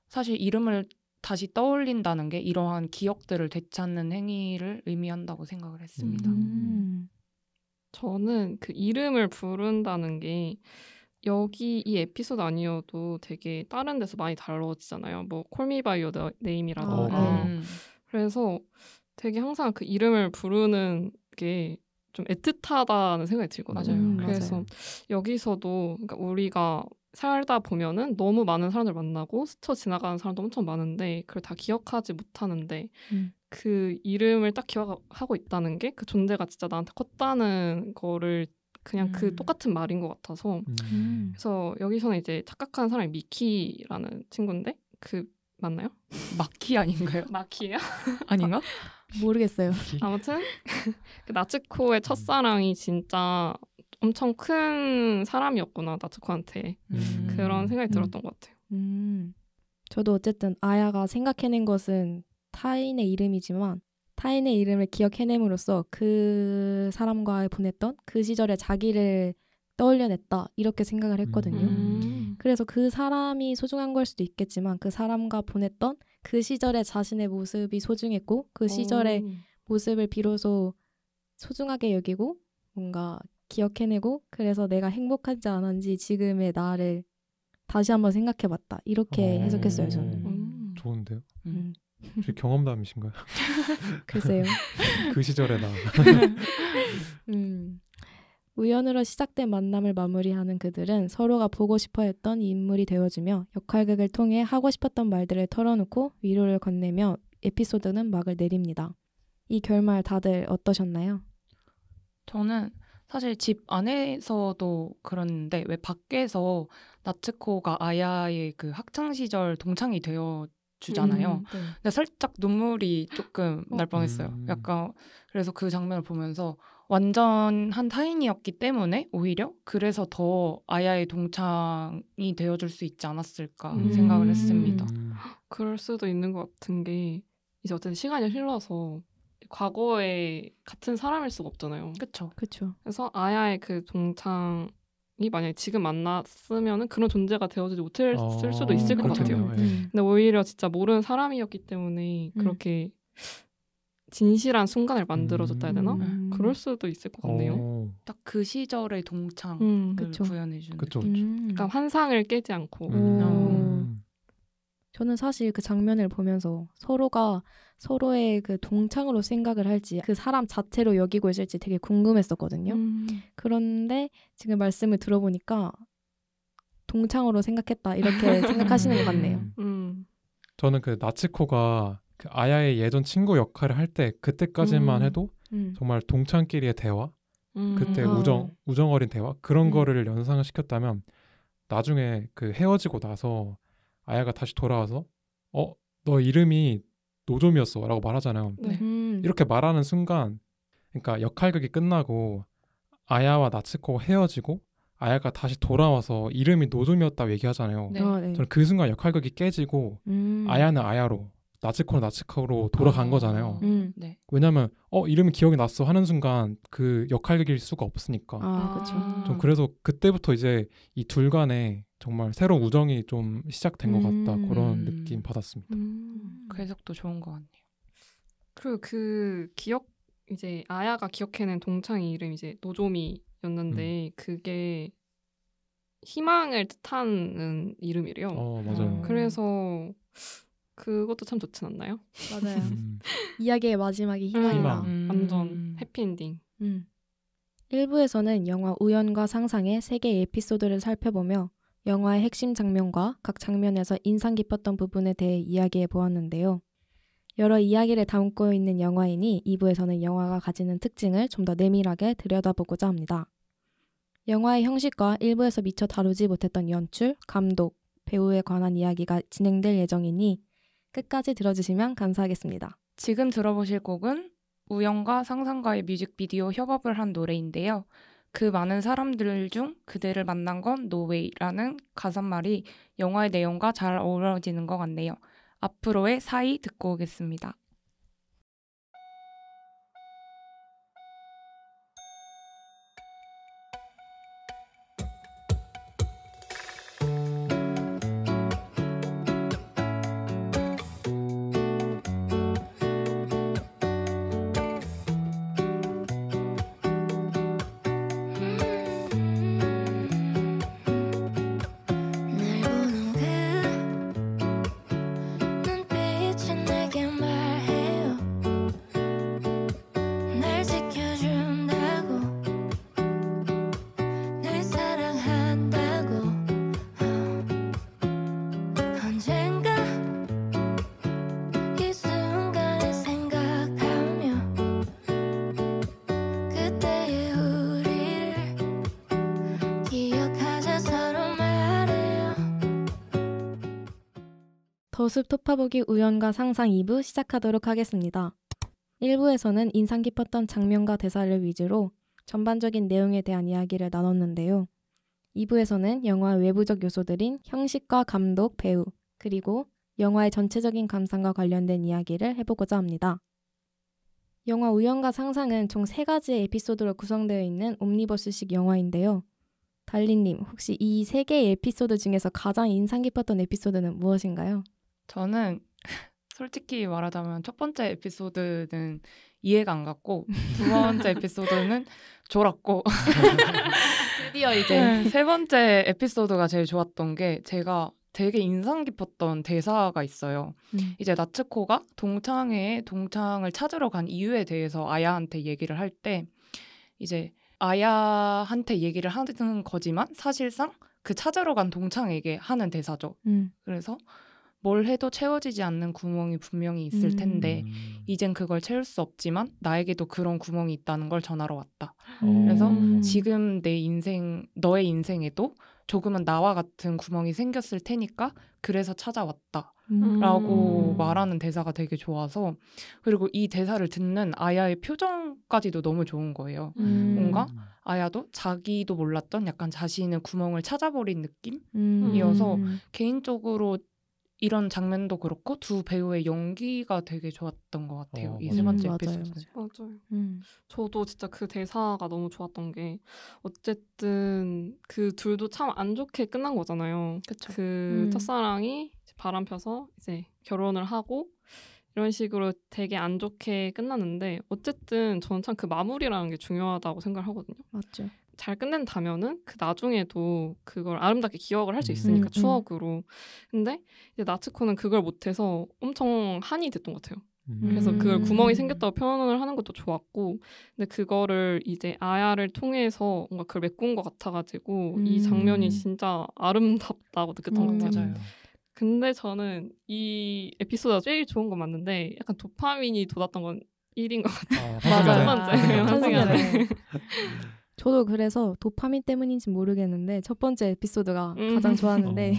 사실 이름을 다시 떠올린다는 게 이러한 기억들을 되찾는 행위를 의미한다고 생각을 했습니다. 저는 그 이름을 부른다는 게 여기 이 에피소드 아니어도 되게 다른 데서 많이 다뤄지잖아요. 뭐 Call Me By Your Name이라던가. 그래서 되게 항상 그 이름을 부르는 게 좀 애틋하다는 생각이 들거든요. 그래서 맞아요. 여기서도 그러니까 우리가 살다 보면은 너무 많은 사람들 만나고 스쳐 지나가는 사람도 엄청 많은데 그걸 다 기억하지 못하는데 그 이름을 딱 기억하고 있다는 게 그 존재가 진짜 나한테 컸다는 거를 그냥 그 똑같은 말인 것 같아서 그래서 여기서는 이제 착각한 사람이 미키라는 친구인데 그 맞나요? 마키 아닌가요? 마키예요? 아닌가? 모르겠어요. 아무튼 그 나츠코의 첫사랑이 진짜 엄청 큰 사람이었구나 나츠코한테 그런 생각이 들었던 것 같아요. 저도 어쨌든 아야가 생각해낸 것은 타인의 이름이지만 타인의 이름을 기억해냄으로써 그 사람과 보냈던 그 시절의 자기를 떠올려냈다 이렇게 생각을 했거든요. 그래서 그 사람이 소중한 걸 수도 있겠지만 그 사람과 보냈던 그 시절의 자신의 모습이 소중했고 그 시절의 모습을 비로소 소중하게 여기고 뭔가 기억해내고 그래서 내가 행복하지 않은지 지금의 나를 다시 한번 생각해봤다 이렇게 해석했어요 저는. 좋은데요? 혹시 경험담이신가요? 글쎄요. 그 시절의 나. 우연으로 시작된 만남을 마무리하는 그들은 서로가 보고 싶어했던 인물이 되어주며 역할극을 통해 하고 싶었던 말들을 털어놓고 위로를 건네며 에피소드는 막을 내립니다. 이 결말 다들 어떠셨나요? 저는 사실 집 안에서도 그랬는데 왜 밖에서 나츠코가 아야의 그 학창 시절 동창이 되어 주잖아요. 네. 근데 살짝 눈물이 조금 날 뻔했어요. 약간 그래서 그 장면을 보면서 완전한 타인이었기 때문에 오히려 그래서 더 아야의 동창이 되어줄 수 있지 않았을까 생각을 했습니다. 그럴 수도 있는 것 같은 게 이제 어쨌든 시간이 흘러서 과거에 같은 사람일 수가 없잖아요. 그렇죠. 그래서 아야의 그 동창이 만약에 지금 만났으면은 그런 존재가 되어주지 못했을 수도 있을 것 같아요. 근데 오히려 진짜 모르는 사람이었기 때문에 그렇게 진실한 순간을 만들어줬다 해야 되나? 그럴 수도 있을 것 같네요. 딱 그 시절의 동창을 구현해주는. 그쵸. 그러니까 환상을 깨지 않고. 저는 사실 그 장면을 보면서 서로가 서로의 그 동창으로 생각을 할지 그 사람 자체로 여기고 있을지 되게 궁금했었거든요. 그런데 지금 말씀을 들어보니까 동창으로 생각했다 이렇게 생각하시는 것 같네요. 저는 그 나츠코가 그 아야의 예전 친구 역할을 할 때 그때까지만 해도 정말 동창끼리의 대화, 그때 우정 어린 대화 그런 거를 연상을 시켰다면 나중에 그 헤어지고 나서 아야가 다시 돌아와서 너 이름이 노조미였어 라고 말하잖아요. 네. 이렇게 말하는 순간 그러니까 역할극이 끝나고 아야와 나츠코가 헤어지고 아야가 다시 돌아와서 이름이 노조미였다고 얘기하잖아요. 네. 저는 그 순간 역할극이 깨지고 아야는 아야로 나츠코는 나츠코로 돌아간 거잖아요. 네. 왜냐면 이름이 기억이 났어 하는 순간 그 역할극일 수가 없으니까. 그렇죠. 좀 그래서 그때부터 이제 이 둘 간에 정말 새로운 우정이 좀 시작된 것 같다 그런 느낌 받았습니다. 그 해석도 좋은 것 같네요. 그리고 그 기억 이제 아야가 기억해낸 동창의 이름 이제 노조미였는데 그게 희망을 뜻하는 이름이래요. 맞아요. 그래서 그것도 참 좋지 않나요? 맞아요. 이야기의 마지막이 희망이다. 완전 해피엔딩. 1부에서는 영화 우연과 상상의 3개의 에피소드를 살펴보며 영화의 핵심 장면과 각 장면에서 인상 깊었던 부분에 대해 이야기해 보았는데요. 여러 이야기를 담고 있는 영화이니 2부에서는 영화가 가지는 특징을 좀 더 내밀하게 들여다보고자 합니다. 영화의 형식과 1부에서 미처 다루지 못했던 연출, 감독, 배우에 관한 이야기가 진행될 예정이니 끝까지 들어주시면 감사하겠습니다. 지금 들어보실 곡은 우연과 상상과의 뮤직비디오 협업을 한 노래인데요. 그 많은 사람들 중 그대를 만난 건 No Way라는 가사말이 영화의 내용과 잘 어우러지는 것 같네요. 앞으로의 사이 듣고 오겠습니다. 더숲 토파보기 우연과 상상 2부 시작하도록 하겠습니다. 1부에서는 인상 깊었던 장면과 대사를 위주로 전반적인 내용에 대한 이야기를 나눴는데요. 2부에서는 영화의 외부적 요소들인 형식과 감독, 배우, 그리고 영화의 전체적인 감상과 관련된 이야기를 해보고자 합니다. 영화 우연과 상상은 총 3가지의 에피소드로 구성되어 있는 옴니버스식 영화인데요. 달리님, 혹시 이 3개의 에피소드 중에서 가장 인상 깊었던 에피소드는 무엇인가요? 저는 솔직히 말하자면 첫 번째 에피소드는 이해가 안 갔고 두 번째 에피소드는 졸았고 드디어 이제 세 번째 에피소드가 제일 좋았던 게 제가 되게 인상 깊었던 대사가 있어요. 이제 나츠코가 동창회에 동창을 찾으러 간 이유에 대해서 아야한테 얘기를 할 때 이제 아야한테 얘기를 하는 거지만 사실상 그 찾으러 간 동창에게 하는 대사죠. 그래서 뭘 해도 채워지지 않는 구멍이 분명히 있을 텐데 이젠 그걸 채울 수 없지만 나에게도 그런 구멍이 있다는 걸 전하러 왔다. 그래서 지금 내 인생, 너의 인생에도 조금은 나와 같은 구멍이 생겼을 테니까 그래서 찾아왔다. 라고 말하는 대사가 되게 좋아서 그리고 이 대사를 듣는 아야의 표정까지도 너무 좋은 거예요. 뭔가 아야도 자기도 몰랐던 약간 자신의 구멍을 찾아버린 느낌이어서 개인적으로 이런 장면도 그렇고 두 배우의 연기가 되게 좋았던 것 같아요. 이 세 번째 에피소드. 맞아요. 저도 진짜 그 대사가 너무 좋았던 게 어쨌든 그 둘도 참 안 좋게 끝난 거잖아요. 그쵸. 그 첫사랑이 바람 펴서 이제 결혼을 하고 이런 식으로 되게 안 좋게 끝났는데 어쨌든 저는 참 그 마무리라는 게 중요하다고 생각을 하거든요. 맞죠. 잘 끝낸다면은 그 나중에도 그걸 아름답게 기억을 할 수 있으니까 추억으로. 근데 이제 나츠코는 그걸 못해서 엄청 한이 됐던 것 같아요. 그래서 그걸 구멍이 생겼다고 표현을 하는 것도 좋았고, 근데 그거를 이제 아야를 통해서 뭔가 그걸 메꾼 것 같아가지고 이 장면이 진짜 아름답다고 느꼈던 것 같아요. 맞아요. 근데 저는 이 에피소드가 제일 좋은 건 맞는데 약간 도파민이 돋았던 건 1인 것 같아요. 맞아요. 한승연애. 저도 그래서 도파민 때문인지 모르겠는데 첫 번째 에피소드가 가장 좋았는데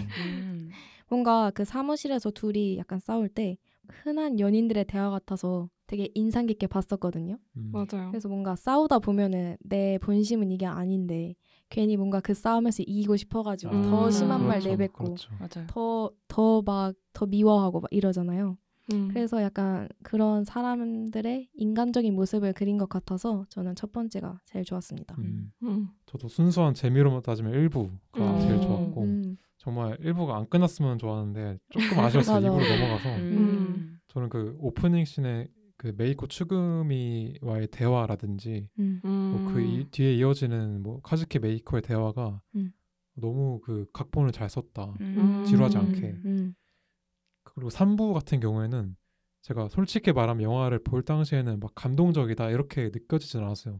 뭔가 그 사무실에서 둘이 약간 싸울 때 흔한 연인들의 대화 같아서 되게 인상 깊게 봤었거든요. 맞아요. 그래서 뭔가 싸우다 보면은 내 본심은 이게 아닌데 괜히 뭔가 그 싸움에서 이기고 싶어가지고 더 심한 말 내뱉고 맞아요. 더 미워하고 막 이러잖아요. 그래서 약간 그런 사람들의 인간적인 모습을 그린 것 같아서 저는 첫 번째가 제일 좋았습니다. 저도 순수한 재미로 따지면 1부가 제일 좋았고 정말 1부가 안 끝났으면 좋았는데 조금 아쉬웠어요. 2부로 넘어가서 저는 그 오프닝 씬에 그 메이코 추그미와의 대화라든지 뭐 그 뒤에 이어지는 뭐 카즈키 메이코의 대화가 너무 그 각본을 잘 썼다. 지루하지 않게. 그리고 3부 같은 경우에는 제가 솔직히 말하면 영화를 볼 당시에는 막 감동적이다 이렇게 느껴지진 않았어요.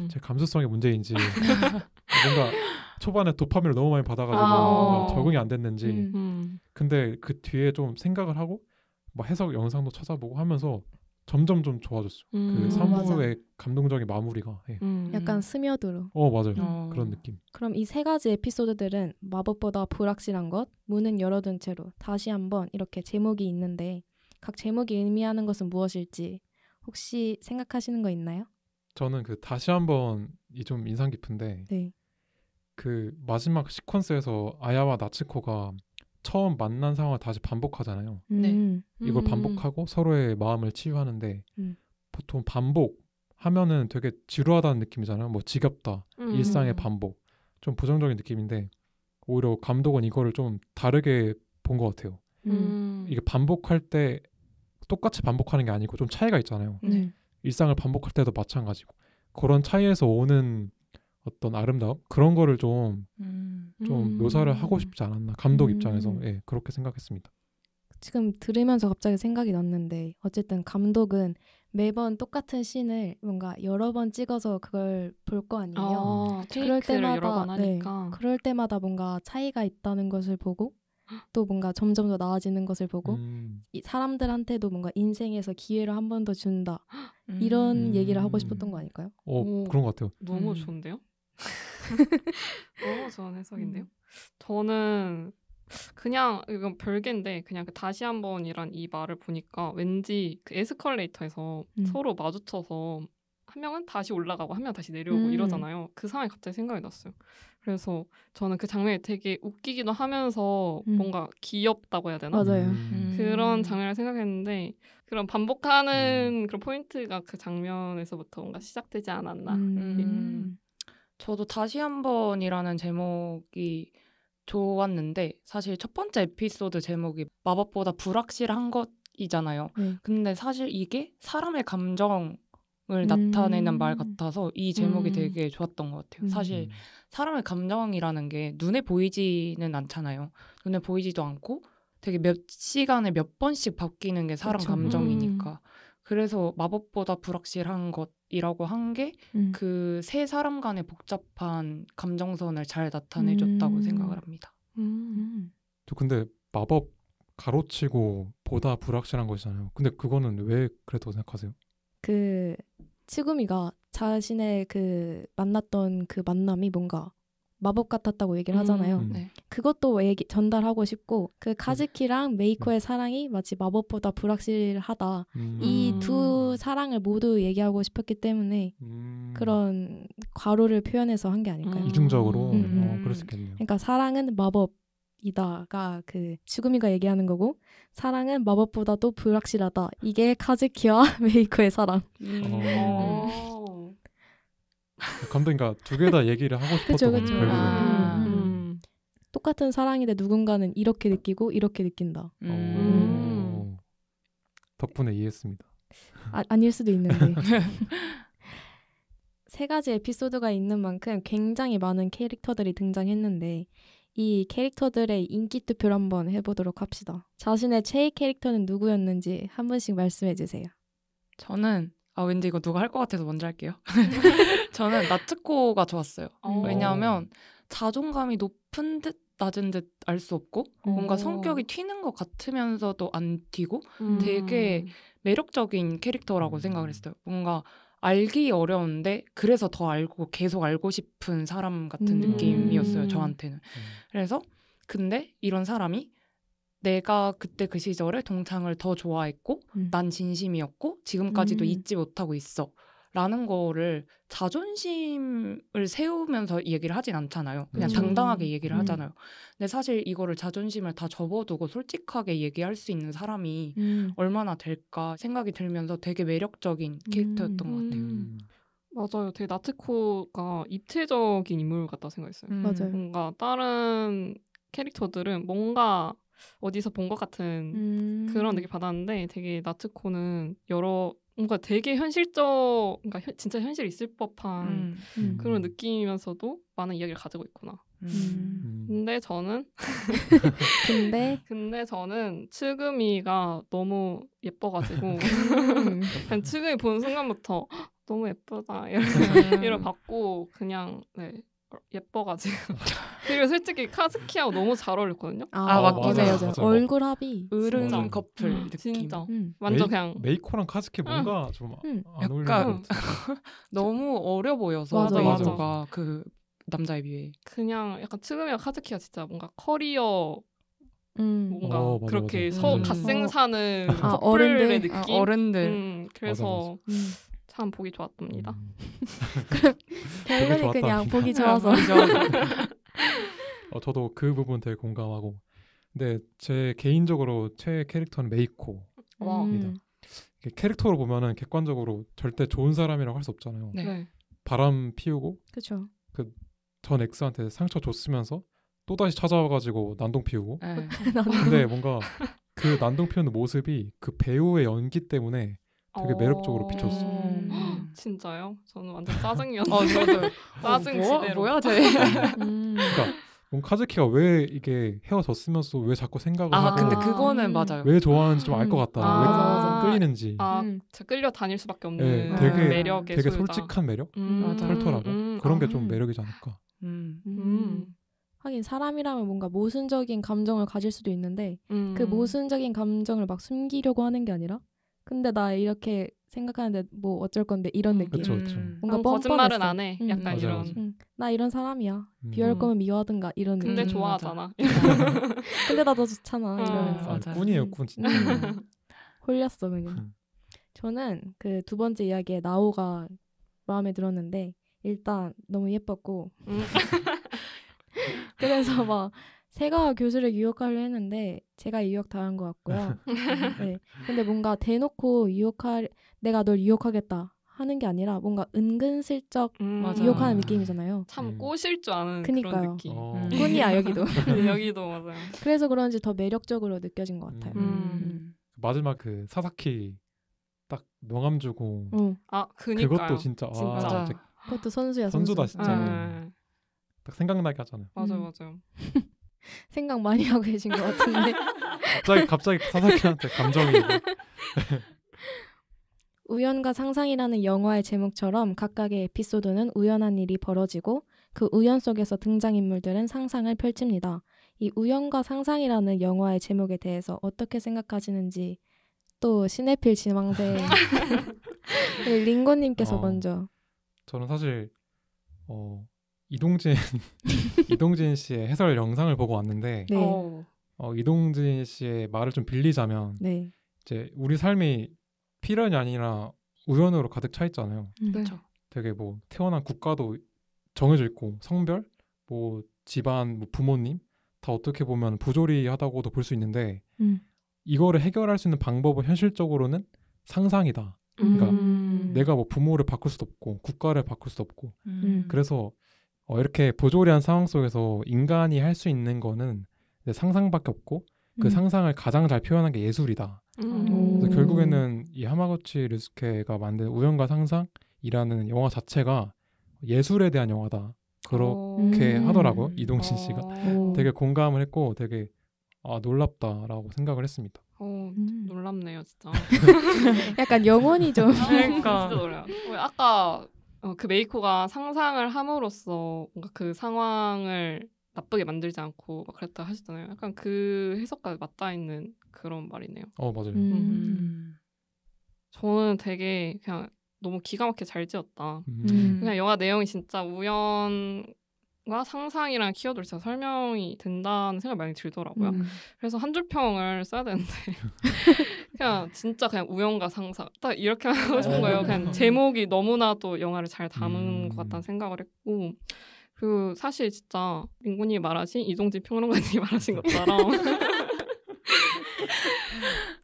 제 감수성의 문제인지 뭔가 초반에 도파민을 너무 많이 받아가지고 뭔가 적응이 안 됐는지 근데 그 뒤에 좀 생각을 하고 막 해석 영상도 찾아보고 하면서 점점 좀 좋아졌어요. 그 3부의 감동적인 마무리가 약간 스며들어. 맞아요. 그런 느낌. 그럼 이 3가지 에피소드들은 마법보다 불확실한 것, 문은 열어둔 채로, 다시 한번 이렇게 제목이 있는데 각 제목이 의미하는 것은 무엇일지 혹시 생각하시는 거 있나요? 저는 그 다시 한번이 좀 인상 깊은데 네. 그 마지막 시퀀스에서 아야와 나츠코가 처음 만난 상황을 다시 반복하잖아요. 네. 이걸 반복하고 서로의 마음을 치유하는데 보통 반복하면은 되게 지루하다는 느낌이잖아요. 뭐 지겹다, 일상의 반복, 좀 부정적인 느낌인데 오히려 감독은 이거를 좀 다르게 본 것 같아요. 이게 반복할 때 똑같이 반복하는 게 아니고 좀 차이가 있잖아요. 일상을 반복할 때도 마찬가지고 그런 차이에서 오는 어떤 아름다움 그런 거를 좀 묘사를 하고 싶지 않았나 감독 입장에서 그렇게 생각했습니다. 지금 들으면서 갑자기 생각이 났는데 어쨌든 감독은 매번 똑같은 씬을 뭔가 여러 번 찍어서 그걸 볼 거 아니에요. 그럴 때마다 여러 번 하니까. 그럴 때마다 뭔가 차이가 있다는 것을 보고 또 뭔가 점점 더 나아지는 것을 보고 이 사람들한테도 뭔가 인생에서 기회를 한 번 더 준다 이런 얘기를 하고 싶었던 거 아닐까요? 그런 것 같아요. 너무 좋은데요? 너무 좋은 해석인데요? 저는 그냥 이건 별개인데 그냥 그 다시 한번이란 이 말을 보니까 왠지 그 에스컬레이터에서 서로 마주쳐서 한 명은 다시 올라가고 한 명은 다시 내려오고 이러잖아요. 그 상황이 갑자기 생각이 났어요. 그래서 저는 그 장면이 되게 웃기기도 하면서 뭔가 귀엽다고 해야 되나? 맞아요. 그런 장면을 생각했는데 그런 반복하는 그런 포인트가 그 장면에서부터 뭔가 시작되지 않았나. 저도 다시 한번이라는 제목이 좋았는데 사실 첫 번째 에피소드 제목이 마법보다 불확실한 것이잖아요. 근데 사실 이게 사람의 감정을 나타내는 말 같아서 이 제목이 되게 좋았던 것 같아요. 사실 사람의 감정이라는 게 눈에 보이지는 않잖아요. 눈에 보이지도 않고 되게 몇 시간에 몇 번씩 바뀌는 게 사람 감정이니까. 그래서 마법보다 불확실한 것이라고 한 게 그 세 사람 간의 복잡한 감정선을 잘 나타내줬다고 생각을 합니다. 저 근데 마법 가로치고 보다 불확실한 것이잖아요. 근데 그거는 왜 그랬다고 생각하세요? 그 치구미가 자신의 그 만났던 그 만남이 뭔가 마법 같았다고 얘기를 하잖아요. 그것도 전달하고 싶고 그 카즈키랑 메이코의 사랑이 마치 마법보다 불확실하다. 이 두 사랑을 모두 얘기하고 싶었기 때문에 그런 과로를 표현해서 한 게 아닐까요? 이중적으로 그럴 수 있겠네요. 그러니까 사랑은 마법이다가 그 치구미가 얘기하는 거고 사랑은 마법보다도 불확실하다. 이게 카즈키와 메이코의 사랑. 감독님과 두 개 다 얘기를 하고 싶었던 거죠. 결국은. 똑같은 사랑인데 누군가는 이렇게 느끼고 이렇게 느낀다. 덕분에 이해했습니다. 아닐 수도 있는데. 3가지 에피소드가 있는 만큼 굉장히 많은 캐릭터들이 등장했는데 이 캐릭터들의 인기 투표를 한번 해보도록 합시다. 자신의 최애 캐릭터는 누구였는지 한 분씩 말씀해 주세요. 저는 왠지 이거 누가 할 것 같아서 먼저 할게요. 저는 나츠코가 좋았어요. 왜냐하면 자존감이 높은 듯 낮은 듯 알 수 없고 뭔가 성격이 튀는 것 같으면서도 안 튀고 되게 매력적인 캐릭터라고 생각을 했어요. 뭔가 알기 어려운데 그래서 더 알고 계속 알고 싶은 사람 같은 느낌이었어요. 저한테는. 그래서 근데 이런 사람이 내가 그때 그 시절에 동창을 더 좋아했고 난 진심이었고 지금까지도 잊지 못하고 있어 라는 거를 자존심을 세우면서 얘기를 하진 않잖아요. 그냥 당당하게 얘기를 하잖아요. 근데 사실 이거를 자존심을 다 접어두고 솔직하게 얘기할 수 있는 사람이 얼마나 될까 생각이 들면서 되게 매력적인 캐릭터였던 것 같아요. 맞아요. 되게 나츠코가 입체적인 인물 같다 생각했어요. 맞아요. 뭔가 다른 캐릭터들은 뭔가 어디서 본 것 같은 그런 느낌 받았는데 되게 나츠코는 뭔가 되게 현실적, 그러니까 진짜 현실에 있을 법한 그런 느낌이면서도 많은 이야기를 가지고 있구나. 근데 저는 근데 저는 츠그미가 너무 예뻐가지고 그냥 츠그미 보는 순간부터 너무 예쁘다 이러 받고 그냥 네 예뻐가지고 그리고 솔직히 카즈키하고 너무 잘 어울렸거든요. 맞긴 해요. 맞아. 얼굴 합이 어른 맞아. 커플 느낌. 진짜 완전 그냥 메이코랑 카즈키 뭔가 좀 안 어울리는 약간 것 같아. 너무 어려 보여서 맞아, 메이커가 그 남자에 비해. 그냥 약간 츠그미와 카즈키가 진짜 뭔가 커리어 뭔가 맞아, 그렇게 맞아. 갓생 사는 아, 커플의 어른들? 느낌. 어른들. 그래서 참 보기 좋았답니다. 결론이 보기 그냥 좋았답니다. 보기 좋아서. 저도 그 부분 되게 공감하고. 근데 제 개인적으로 최애 캐릭터는 메이코. 와. 캐릭터로 보면은 객관적으로 절대 좋은 사람이라고 할 수 없잖아요. 네. 네. 바람 피우고 그렇죠. 전 엑스한테 상처 줬으면서 또 다시 찾아와가지고 난동 피우고. 네. 근데 뭔가 그 난동 피우는 모습이 그 배우의 연기 때문에 되게 매력적으로 비쳤어. 진짜요? 저는 완전 짜증이었는데. 저도 짜증 지대로. 뭐야 쟤. 그러니까 뭔가 카즈키가 왜 이게 헤어졌으면서 왜 자꾸 생각을 하고 근데 그거는 맞아요. 왜 좋아하는지 좀 알 것 같다. 왜 맞아. 끌리는지. 진짜 끌려 다닐 수밖에 없는 네, 되게 매력의 되게 소유자. 솔직한 매력? 맞아. 털털하고 그런 게 좀 매력이지 않을까. 하긴 사람이라면 뭔가 모순적인 감정을 가질 수도 있는데 그 모순적인 감정을 막 숨기려고 하는 게 아니라 근데 나 이렇게 생각하는데 뭐 어쩔 건데 이런 느낌. 그쵸. 뭔가 거짓말은 뻔뻔했어. 안 해. 약간 맞아, 이런. 맞아. 나 이런 사람이야. 비할 거면 미워하든가 이런 근데 느낌. 좋아하잖아. 근데 나 더 좋잖아 이러면서. 맞아. 꾼이에요, 꾼 진짜. 홀렸어 그냥. 저는 그 두 번째 이야기에 나오가 마음에 들었는데 일단 너무 예뻤고 그래서 막 새가 교수를 유혹하려 했는데 제가 유혹 당한 것 같고요. 네. 근데 뭔가 대놓고 내가 널 유혹하겠다 하는 게 아니라 뭔가 은근슬쩍 맞아. 유혹하는 느낌이잖아요. 참 꼬실 줄 아는 그니까요. 그런 느낌. 꾼이야 여기도. 여기도 맞아요. 그래서 그런지 더 매력적으로 느껴진 것 같아요. 마지막 그 사사키 딱 명함 주고 그니까요. 그것도 진짜 진짜. 진짜 그것도 선수야 선수다 선수. 진짜. 딱 생각나게 하잖아요. 맞아요. 생각 많이 하고 계신 것 같은데. 갑자기 사사키한테 감정이 우연과 상상이라는 영화의 제목처럼 각각의 에피소드는 우연한 일이 벌어지고 그 우연 속에서 등장인물들은 상상을 펼칩니다. 이 우연과 상상이라는 영화의 제목에 대해서 어떻게 생각하시는지 또 시네필 지망생 링고님께서 먼저. 저는 사실 이동진 씨의 해설 영상을 보고 왔는데 네. 이동진 씨의 말을 좀 빌리자면 네. 이제 우리 삶이 필연이 아니라 우연으로 가득 차 있잖아요. 그렇죠. 되게 뭐 태어난 국가도 정해져 있고 성별, 뭐 집안, 뭐 부모님 다 어떻게 보면 부조리하다고도 볼 수 있는데 이거를 해결할 수 있는 방법은 현실적으로는 상상이다. 그러니까 내가 뭐 부모를 바꿀 수도 없고 국가를 바꿀 수도 없고 그래서 이렇게 부조리한 상황 속에서 인간이 할 수 있는 거는 이제 상상밖에 없고 그 상상을 가장 잘 표현한 게 예술이다. 그래서 결국에는 이 하마구치 류스케가 만든 우연과 상상이라는 영화 자체가 예술에 대한 영화다. 그렇게 하더라고요. 이동진 씨가. 되게 공감을 했고 되게 놀랍다라고 생각을 했습니다. 놀랍네요, 진짜. 약간 영혼이 좀. 그러니까. 진짜 놀라요. 아까 그 메이코가 상상을 함으로써 뭔가 그 상황을 나쁘게 만들지 않고 막 그랬다 하셨잖아요. 약간 그 해석과 맞닿아 있는 그런 말이네요. 맞아요. 저는 되게 그냥 너무 기가 막히게 잘 지었다. 그냥 영화 내용이 진짜 우연과 상상이라는 키워드로 진짜 설명이 된다는 생각이 많이 들더라고요. 그래서 한 줄 평을 써야 되는데 그냥 진짜 그냥 우연과 상상 딱 이렇게만 하고 싶은 거예요. 그냥 제목이 너무나도 영화를 잘 담은 것 같다는 생각을 했고 그리고 사실 진짜 민구님이 말하신 이동진 평론가님이 말하신 것처럼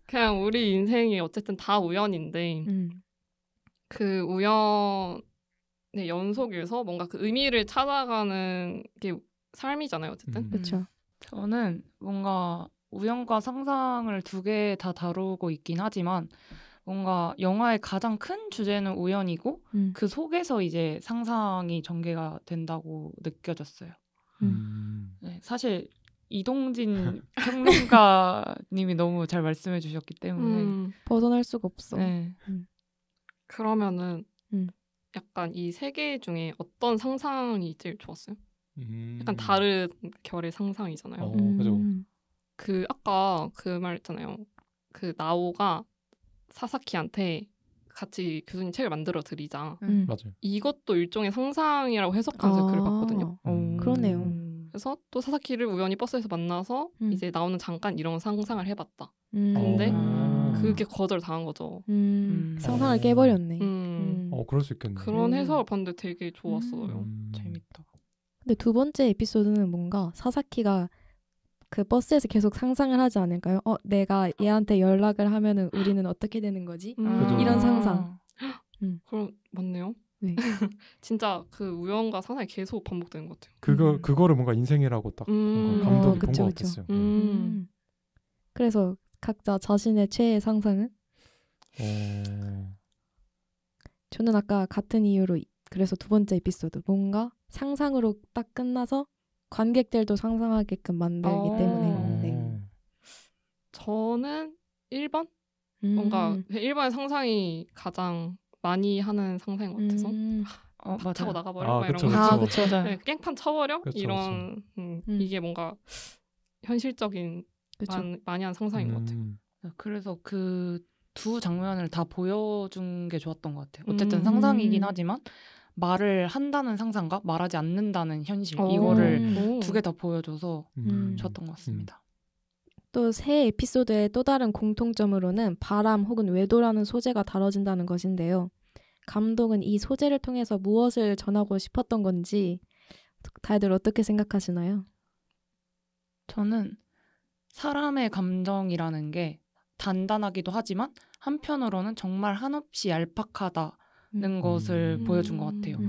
그냥 우리 인생이 어쨌든 다 우연인데 그 우연의 연속에서 뭔가 그 의미를 찾아가는 게 삶이잖아요. 어쨌든. 그렇죠. 저는 뭔가 우연과 상상을 두 개 다 다루고 있긴 하지만 뭔가 영화의 가장 큰 주제는 우연이고 그 속에서 이제 상상이 전개가 된다고 느껴졌어요. 네, 사실 이동진 평론가님이 너무 잘 말씀해 주셨기 때문에 벗어날 수가 없어. 네. 그러면은 약간 이 세 개 중에 어떤 상상이 제일 좋았어요? 약간 다른 결의 상상이잖아요. 그죠. 그 아까 그 말 했잖아요. 그 나오가 사사키한테 같이 교수님 책을 만들어 드리자. 맞아요. 이것도 일종의 상상이라고 해석해서 글을 봤거든요. 그러네요. 그래서 또 사사키를 우연히 버스에서 만나서 이제 나오는 잠깐 이런 상상을 해봤다. 근데 그게 거절당한 거죠. 상상을 깨버렸네. 그럴 수 있겠네. 그런 해석을 봤는데 되게 좋았어요. 재밌다. 근데 두 번째 에피소드는 뭔가 사사키가 그 버스에서 계속 상상을 하지 않을까요? 내가 얘한테 연락을 하면은 우리는 어떻게 되는 거지? 이런 상상. 그럼 맞네요. 네. 진짜 그 우연과 상상이 계속 반복되는 것 같아요. 그거를 뭔가 인생이라고 딱 뭔가 감독이 본 그쵸, 것 그쵸. 같았어요. 그래서 각자 자신의 최애 상상은? 저는 아까 같은 이유로 그래서 두 번째 에피소드 뭔가 상상으로 딱 끝나서 관객들도 상상하게끔 만들기 때문에. 네. 저는 1번? 뭔가 1번의 상상이 가장 많이 하는 상상인 것 같아서 막 타고 나가버려 막 그쵸, 이런 거 그쵸. 네, 깽판 쳐버려? 그쵸, 이런 이게 뭔가 현실적인 많이 한 상상인 것 같아요. 그래서 그 두 장면을 다 보여준 게 좋았던 것 같아요. 어쨌든 상상이긴 하지만 말을 한다는 상상과 말하지 않는다는 현실 이거를 두 개 다 보여줘서 좋았던 것 같습니다. 또 새 에피소드의 또 다른 공통점으로는 바람 혹은 외도라는 소재가 다뤄진다는 것인데요. 감독은 이 소재를 통해서 무엇을 전하고 싶었던 건지 다들 어떻게 생각하시나요? 저는 사람의 감정이라는 게 단단하기도 하지만 한편으로는 정말 한없이 얄팍하다는 것을 보여준 것 같아요.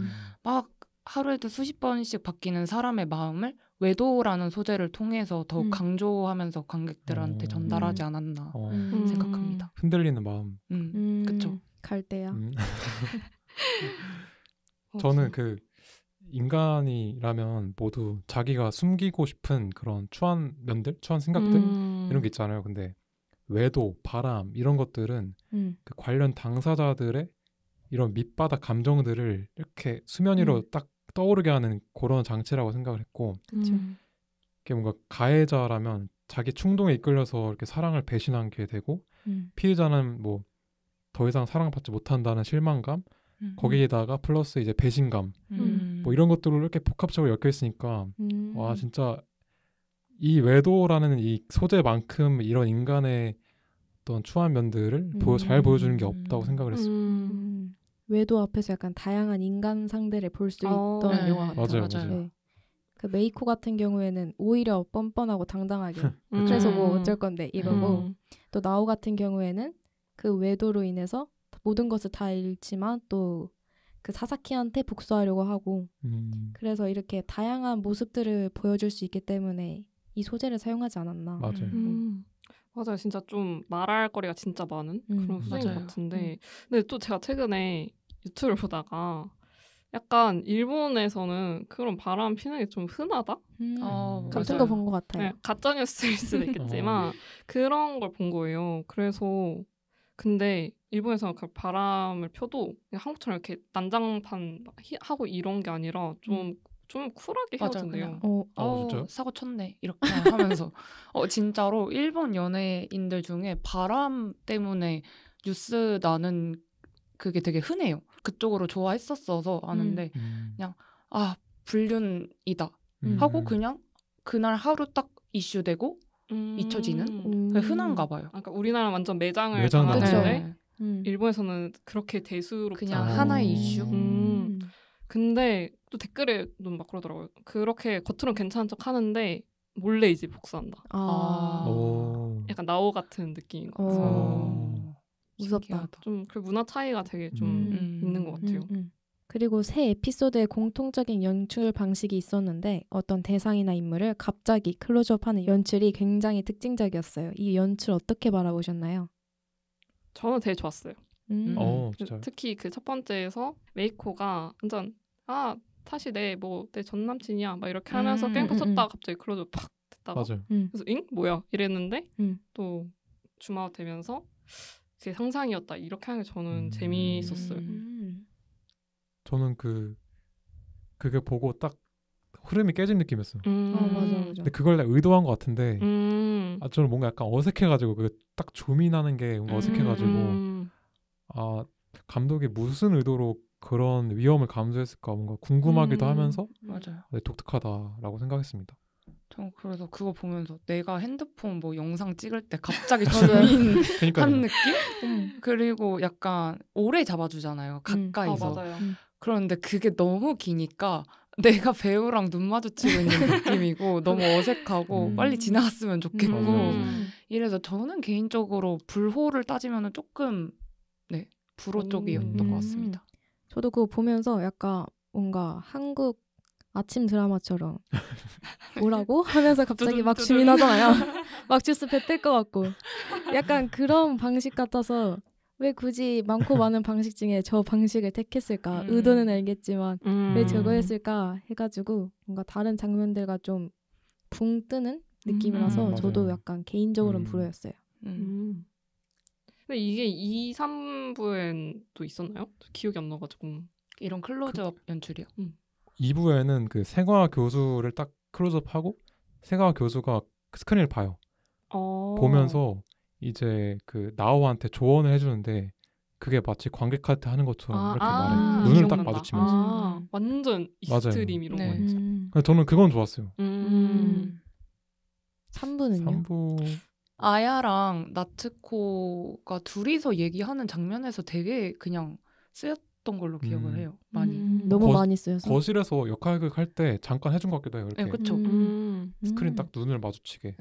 막 하루에도 수십 번씩 바뀌는 사람의 마음을 외도라는 소재를 통해서 더욱 강조하면서 관객들한테 전달하지 않았나 생각합니다. 흔들리는 마음. 그쵸. 갈대야. 저는 그 인간이라면 모두 자기가 숨기고 싶은 그런 추한 면들, 추한 생각들 이런 게 있잖아요. 근데 외도, 바람 이런 것들은 그 관련 당사자들의 이런 밑바닥 감정들을 이렇게 수면 위로 딱 떠오르게 하는 그런 장치라고 생각을 했고 이게 뭔가 가해자라면 자기 충동에 이끌려서 이렇게 사랑을 배신하게 되고 피해자는 뭐 더 이상 사랑받지 못한다는 실망감 거기에다가 플러스 이제 배신감 뭐 이런 것들로 이렇게 복합적으로 엮여 있으니까 와 진짜 이 외도라는 이 소재만큼 이런 인간의 어떤 추한 면들을 잘 보여주는 게 없다고 생각을 했어요. 외도 앞에서 약간 다양한 인간 상대를 볼 수 있던 영화 같아요. 맞아요. 네. 그 메이코 같은 경우에는 오히려 뻔뻔하고 당당하게 그래서 뭐 어쩔 건데 이거고 또 나오 같은 경우에는 그 외도로 인해서 모든 것을 다 잃지만 또 그 사사키한테 복수하려고 하고 그래서 이렇게 다양한 모습들을 보여줄 수 있기 때문에 이 소재를 사용하지 않았나. 맞아요. 맞아요. 진짜 좀 말할 거리가 진짜 많은 그런 소재인 것 같은데 근데 또 제가 최근에 유튜브를 보다가 약간 일본에서는 그런 바람 피는 게 좀 흔하다? 같은 거 본 것 같아요. 네, 가짜뉴스일 수도 있겠지만 그런 걸 본 거예요. 그래서 근데 일본에서는 그 바람을 펴도 한국처럼 이렇게 난장판 하고 이런 게 아니라 좀 쿨하게 헤어진대요. 진짜요? 사고 쳤네 이렇게 하면서 진짜로 일본 연예인들 중에 바람 때문에 뉴스 나는 그게 되게 흔해요. 그쪽으로 좋아했었어서 아는데 그냥 불륜이다 하고 그냥 그날 하루 딱 이슈되고 잊혀지는 그게 흔한가 봐요. 그러니까 우리나라 완전 매장을 당하는데 당하는데 일본에서는 그렇게 대수롭지 그냥 하나의 이슈. 근데 또 댓글에 막 그러더라고요. 그렇게 겉으로는 괜찮은 척 하는데 몰래 이제 복수한다. 약간 나오 같은 느낌인 것 같아요. 무섭다. 좀 그 문화 차이가 되게 좀 있는 것 같아요. 그리고 새 에피소드에 공통적인 연출 방식이 있었는데 어떤 대상이나 인물을 갑자기 클로즈업하는 연출이 굉장히 특징적이었어요. 이 연출 어떻게 바라보셨나요? 저는 되게 좋았어요. 진짜요? 특히 그 첫 번째에서 메이코가 완전 사실 내 전 남친이야 막 이렇게 하면서 깽꾸 쳤다가 갑자기 클로즈업 팍 됐다가 맞아요. 그래서 잉? 뭐야? 이랬는데 또 줌아웃 되면서 제 상상이었다 이렇게 하는 게 저는 재미있었어요. 저는 그게 보고 딱 흐름이 깨진 느낌이었어요. 맞아. 근데 그걸 내가 의도한 것 같은데 저는 뭔가 약간 어색해가지고 그 딱 줌인하는 게 뭔가 어색해가지고 감독이 무슨 의도로 그런 위험을 감수했을까 뭔가 궁금하기도 하면서 맞아요. 네, 독특하다라고 생각했습니다. 저 그래서 그거 보면서 내가 핸드폰 뭐 영상 찍을 때 갑자기 줌인 한 느낌? 그리고 약간 오래 잡아주잖아요. 가까이서. 맞아요. 그런데 그게 너무 기니까 내가 배우랑 눈 마주치고 있는 느낌이고 너무 어색하고 빨리 지나갔으면 좋겠고 이래서 저는 개인적으로 불호를 따지면 조금 불호 쪽이었던 것 같습니다. 저도 그거 보면서 약간 뭔가 한국 아침 드라마처럼 뭐라고? 하면서 갑자기 막 주민하잖아요. 막 주스 뱉을 것 같고 약간 그런 방식 같아서 왜 굳이 많고 많은 방식 중에 저 방식을 택했을까? 의도는 알겠지만 왜 저거 했을까? 해가지고 뭔가 다른 장면들과 좀 붕 뜨는 느낌이라서 저도 약간 개인적으로는 불호였어요. 근데 이게 2, 3부엔 또 있었나요? 기억이 안 나가지고. 이런 클로즈업 연출이요? 2부에는 그 세과 교수를 딱 클로즈업하고 세과 교수가 그 스크린을 봐요. 보면서 이제 그 나오한테 조언을 해주는데 그게 마치 관객한테 하는 것처럼 이렇게 말해. 눈을 딱 마주치면서. 완전 익스트림 이런 거였죠. 저는 그건 좋았어요. 3부는요? 3부 아야랑 나츠코가 둘이서 얘기하는 장면에서 되게 그냥 쓰였던 걸로 기억을 해요. 많이. 너무 많이 쓰여서. 거실에서 역할극 할 때 잠깐 해준 것 같기도 해요. 이렇게. 네, 그렇죠. 스크린 딱 눈을 마주치게.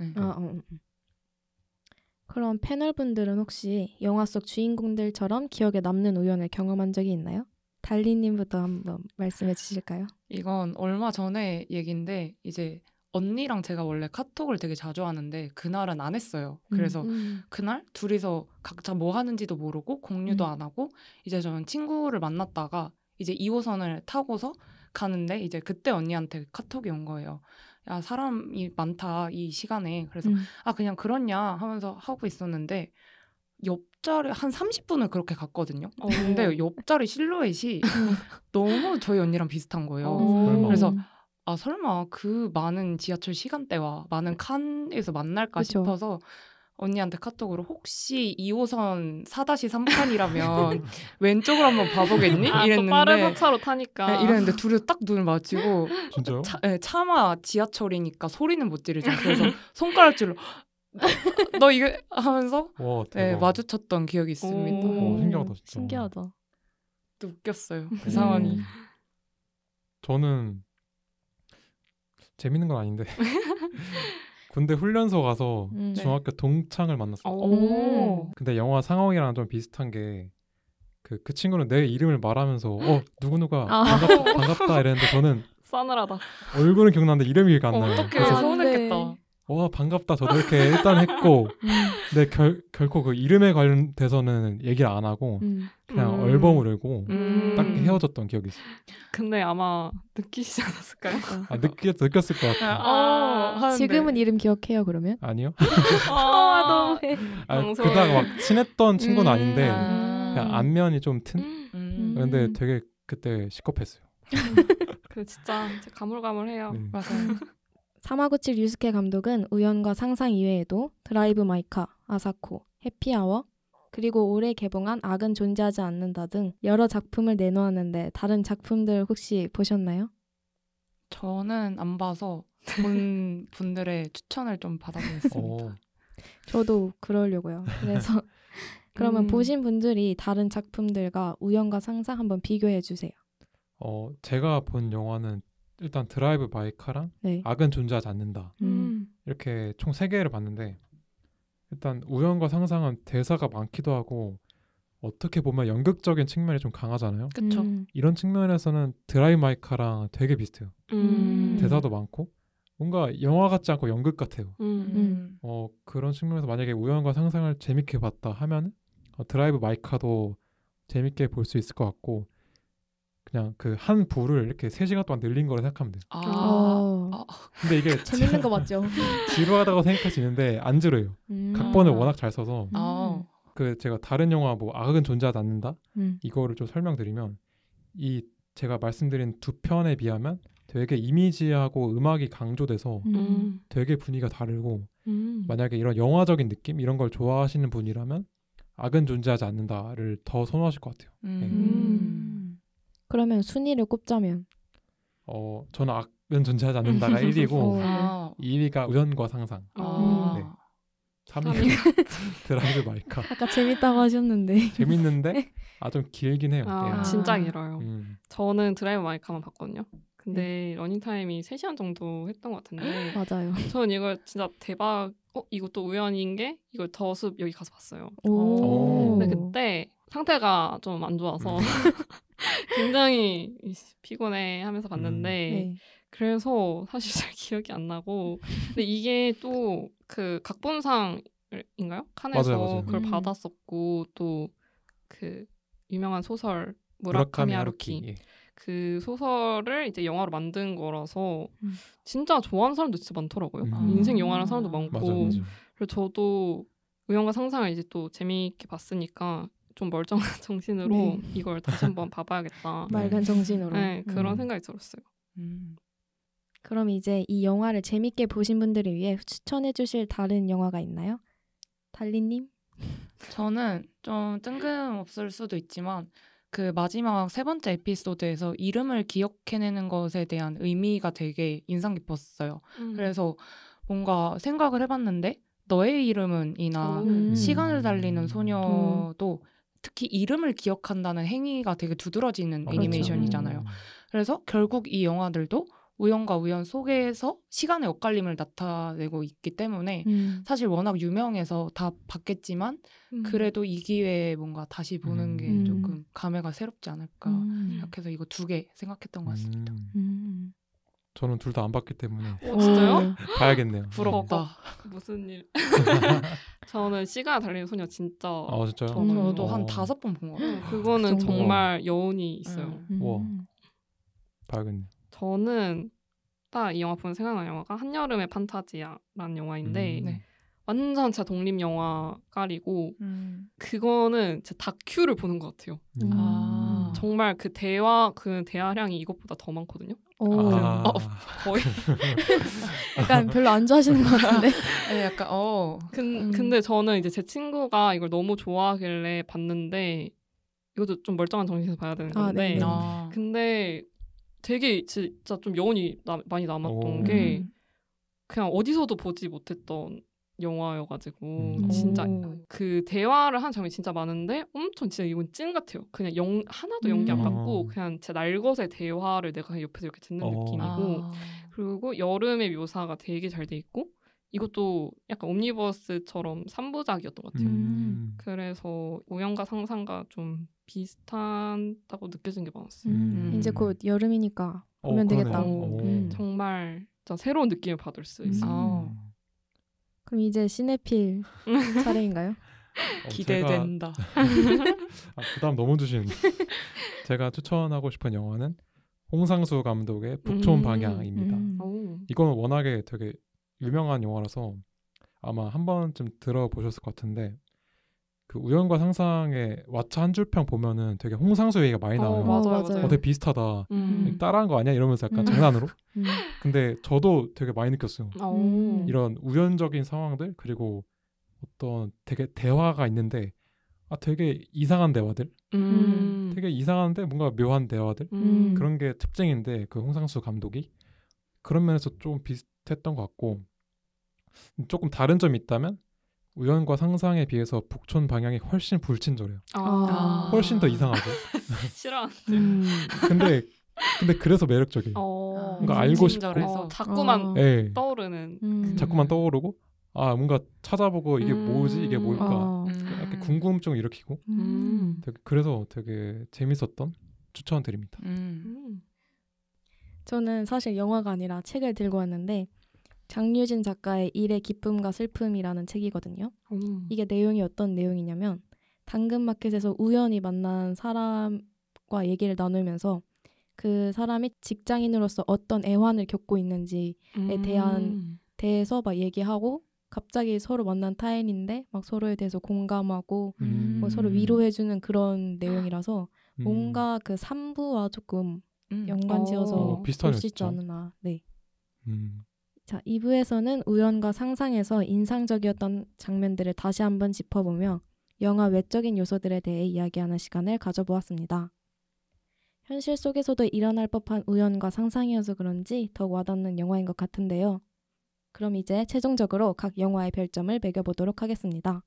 그럼 패널분들은 혹시 영화 속 주인공들처럼 기억에 남는 우연을 경험한 적이 있나요? 달리님부터 한번 말씀해 주실까요? 이건 얼마 전에 얘기인데 이제 언니랑 제가 원래 카톡을 되게 자주 하는데 그날은 안 했어요. 그래서 그날 둘이서 각자 뭐 하는지도 모르고 공유도 안 하고 이제 저는 친구를 만났다가 이제 2호선을 타고서 가는데 이제 그때 언니한테 카톡이 온 거예요. 야, 사람이 많다 이 시간에. 그래서 그냥 그렇냐 하면서 하고 있었는데 옆자리 한 30분을 그렇게 갔거든요. 근데 옆자리 실루엣이 너무 저희 언니랑 비슷한 거예요. 그래서 설마 그 많은 지하철 시간대와 많은 칸에서 만날까 그쵸. 싶어서 언니한테 카톡으로 혹시 2호선 4-3칸이라면 왼쪽으로 한번 봐보겠니? 이랬는데 또 빠른 차로 타니까. 네, 이랬는데 둘이 딱 눈을 마주치고 진짜요? 차마 지하철이니까 소리는 못 지르죠. 그래서 손가락질로 너 이거 하면서 와, 대박. 마주쳤던 기억이 있습니다. 신기하다 진짜. 신기하다. 또 웃겼어요. 그 상황이. 저는 재밌는 건 아닌데 군대 훈련소 가서 중학교 동창을 만났어요. 근데 영화 상황이랑 좀 비슷한 게 그 친구는 내 이름을 말하면서 누구누가 반갑다 이랬는데 저는 싸늘하다. 얼굴은 기억나는데 이름이 기억 안 나요. 어떡해. 그래서 서운했겠다. 와 반갑다 저도 이렇게 일단 했고 근데 결코 그 이름에 관련돼서는 얘기를 안 하고 그냥 얼버무리고 딱 헤어졌던 기억이 있어요. 근데 아마 느끼시지 않았을까요? 느꼈을 것 같아요. 지금은 이름 기억해요 그러면? 아니요. 너무해. 그닥 막 친했던 친구는 아닌데 그냥 안면이 좀 튼. 근데 되게 그때 시겁했어요. 그 진짜 가물가물해요. 맞아요. 사마구치 류스케 감독은 우연과 상상 이외에도 드라이브 마이카, 아사코, 해피아워, 그리고 올해 개봉한 악은 존재하지 않는다 등 여러 작품을 내놓았는데 다른 작품들 혹시 보셨나요? 저는 안 봐서 본 분들의 추천을 좀 받아보겠습니다. 저도 그러려고요. 그래서 그러면 보신 분들이 다른 작품들과 우연과 상상 한번 비교해 주세요. 제가 본 영화는 일단 드라이브 마이카랑 악은 존재하지 않는다 이렇게 총 3개를 봤는데 일단 우연과 상상은 대사가 많기도 하고 어떻게 보면 연극적인 측면이 좀 강하잖아요. 그렇죠. 이런 측면에서는 드라이브 마이카랑 되게 비슷해요. 대사도 많고 뭔가 영화 같지 않고 연극 같아요. 그런 측면에서 만약에 우연과 상상을 재밌게 봤다 하면 드라이브 마이카도 재밌게 볼 수 있을 것 같고 그냥 그 한 부를 이렇게 3시간 동안 늘린 거로 생각하면 돼요. 근데 이게 재밌는 거 맞죠? 지루하다고 생각하시는데 안 지루해요. 각본을 워낙 잘 써서 그 제가 다른 영화 뭐 악은 존재하지 않는다 이거를 좀 설명드리면 이 제가 말씀드린 두 편에 비하면 되게 이미지하고 음악이 강조돼서 되게 분위기가 다르고 만약에 이런 영화적인 느낌 이런 걸 좋아하시는 분이라면 악은 존재하지 않는다를 더 선호하실 것 같아요. 그러면 순위를 꼽자면 저는 악은 존재하지 않는다가 1위고 네. 2위가 우연과 상상. 네. 3위가 드라이브 마이카. 아까 재밌다고 하셨는데 재밌는데 좀 길긴 해요. 네. 진짜 길어요. 저는 드라이브 마이카만 봤거든요. 근데 러닝타임이 3시간 정도 했던 것 같은데 맞아요. 저는 이걸 진짜 대박 이것도 우연인 게 이걸 더숲 여기 가서 봤어요. 근데 그때 상태가 좀 안 좋아서 굉장히 피곤해 하면서 봤는데 네. 그래서 사실 잘 기억이 안 나고 근데 이게 또 그 각본상인가요? 칸에서 맞아요. 그걸 받았었고 또 그 유명한 소설 무라카미 하루키 예. 그 소설을 이제 영화로 만든 거라서 진짜 좋아하는 사람도 진짜 많더라고요. 인생 영화라는 사람도 많고 맞아요. 그래서 저도 우연과 상상을 이제 또 재미있게 봤으니까 좀 멀쩡한 정신으로 네. 이걸 다시 한번 봐봐야겠다. 맑은 정신으로. 네, 그런 생각이 들었어요. 그럼 이제 이 영화를 재밌게 보신 분들을 위해 추천해 주실 다른 영화가 있나요? 달리님? 저는 좀 뜬금없을 수도 있지만 그 마지막 3번째 에피소드에서 이름을 기억해내는 것에 대한 의미가 되게 인상 깊었어요. 그래서 뭔가 생각을 해봤는데 너의 이름은 이나 시간을 달리는 소녀도 특히 이름을 기억한다는 행위가 되게 두드러지는 애니메이션이잖아요. 그래서 결국 이 영화들도 우연과 우연 속에서 시간의 엇갈림을 나타내고 있기 때문에 사실 워낙 유명해서 다 봤겠지만 그래도 이 기회에 뭔가 다시 보는 게 조금 감회가 새롭지 않을까 생각해서 이거 2개 생각했던 것 같습니다. 저는 둘 다 안 봤기 때문에 진짜요? 봐야겠네요. 부럽다. 무슨 일? 저는 시간 달리는 소녀 진짜 진짜요? 저도 한 5번 본 것 같아요. 그거는 그 정도? 정말 여운이 있어요. 와. 봐야겠네요. 저는 딱 이 영화 보면 생각나는 영화가 한여름의 판타지야라는 영화인데 네. 완전 진짜 독립 영화 깔이고 그거는 진짜 다큐를 보는 것 같아요. 정말 그 대화량이 이것보다 더 많거든요. 거의. 약간 별로 안 좋아하시는 것 같은데. 네, 약간 근데 저는 이제 제 친구가 이걸 너무 좋아하길래 봤는데 이것도 좀 멀쩡한 정신에서 봐야 되는 건데 근데 되게 진짜 좀 여운이 많이 남았던 게 그냥 어디서도 보지 못했던 영화여가지고 진짜 그 대화를 한 장면이 진짜 많은데 엄청 진짜 이건 찐 같아요. 그냥 하나도 연기 안 받고 그냥 제 날것의 대화를 내가 옆에서 이렇게 듣는 느낌이고 그리고 여름의 묘사가 되게 잘 돼 있고 이것도 약간 옴니버스처럼 3부작이었던 것 같아요. 그래서 우연과 상상과 좀 비슷하다고 느껴진 게 많았어요. 이제 곧 여름이니까 보면 되겠다. 정말 진짜 새로운 느낌을 받을 수 있어요. 그럼 이제 시네필 차례인가요? 기대된다. 부담 너무 주시는데 제가 추천하고 싶은 영화는 홍상수 감독의 북촌 방향입니다. 이거는 워낙에 되게 유명한 영화라서 아마 한 번쯤 들어보셨을 것 같은데 그 우연과 상상의 왓챠 한 줄평 보면은 되게 홍상수 얘기가 많이 나와요. 맞아요. 되게 비슷하다. 따라한 거 아니야? 이러면서 약간 장난으로. 근데 저도 되게 많이 느꼈어요. 이런 우연적인 상황들 그리고 어떤 되게 대화가 있는데 되게 이상한 대화들 되게 이상한데 뭔가 묘한 대화들 그런 게 특징인데 그 홍상수 감독이 그런 면에서 좀 비슷했던 것 같고 조금 다른 점이 있다면 우연과 상상에 비해서 북촌 방향이 훨씬 불친절해요. 훨씬 더 이상하고. 싫어. 근데 그래서 매력적이에요. 뭔가 알고 싶고 자꾸만 떠오르는. 자꾸만 떠오르고 뭔가 찾아보고 이게 뭐지? 이게 뭘까? 이렇게 궁금증을 일으키고 그래서 되게 재밌었던 추천드립니다. 저는 사실 영화가 아니라 책을 들고 왔는데 장유진 작가의 일의 기쁨과 슬픔이라는 책이거든요. 이게 내용이 어떤 내용이냐면 당근마켓에서 우연히 만난 사람과 얘기를 나누면서 그 사람이 직장인으로서 어떤 애환을 겪고 있는지에 대해서 막 얘기하고 갑자기 서로 만난 타인인데 막 서로에 대해서 공감하고 뭐 서로 위로해주는 그런 내용이라서 뭔가 그 3부와 조금 연관지어서 볼 수 있지 않나. 네. 자, 2부에서는 우연과 상상에서 인상적이었던 장면들을 다시 한번 짚어보며 영화 외적인 요소들에 대해 이야기하는 시간을 가져보았습니다. 현실 속에서도 일어날 법한 우연과 상상이어서 그런지 더욱 와닿는 영화인 것 같은데요. 그럼 이제 최종적으로 각 영화의 별점을 매겨보도록 하겠습니다.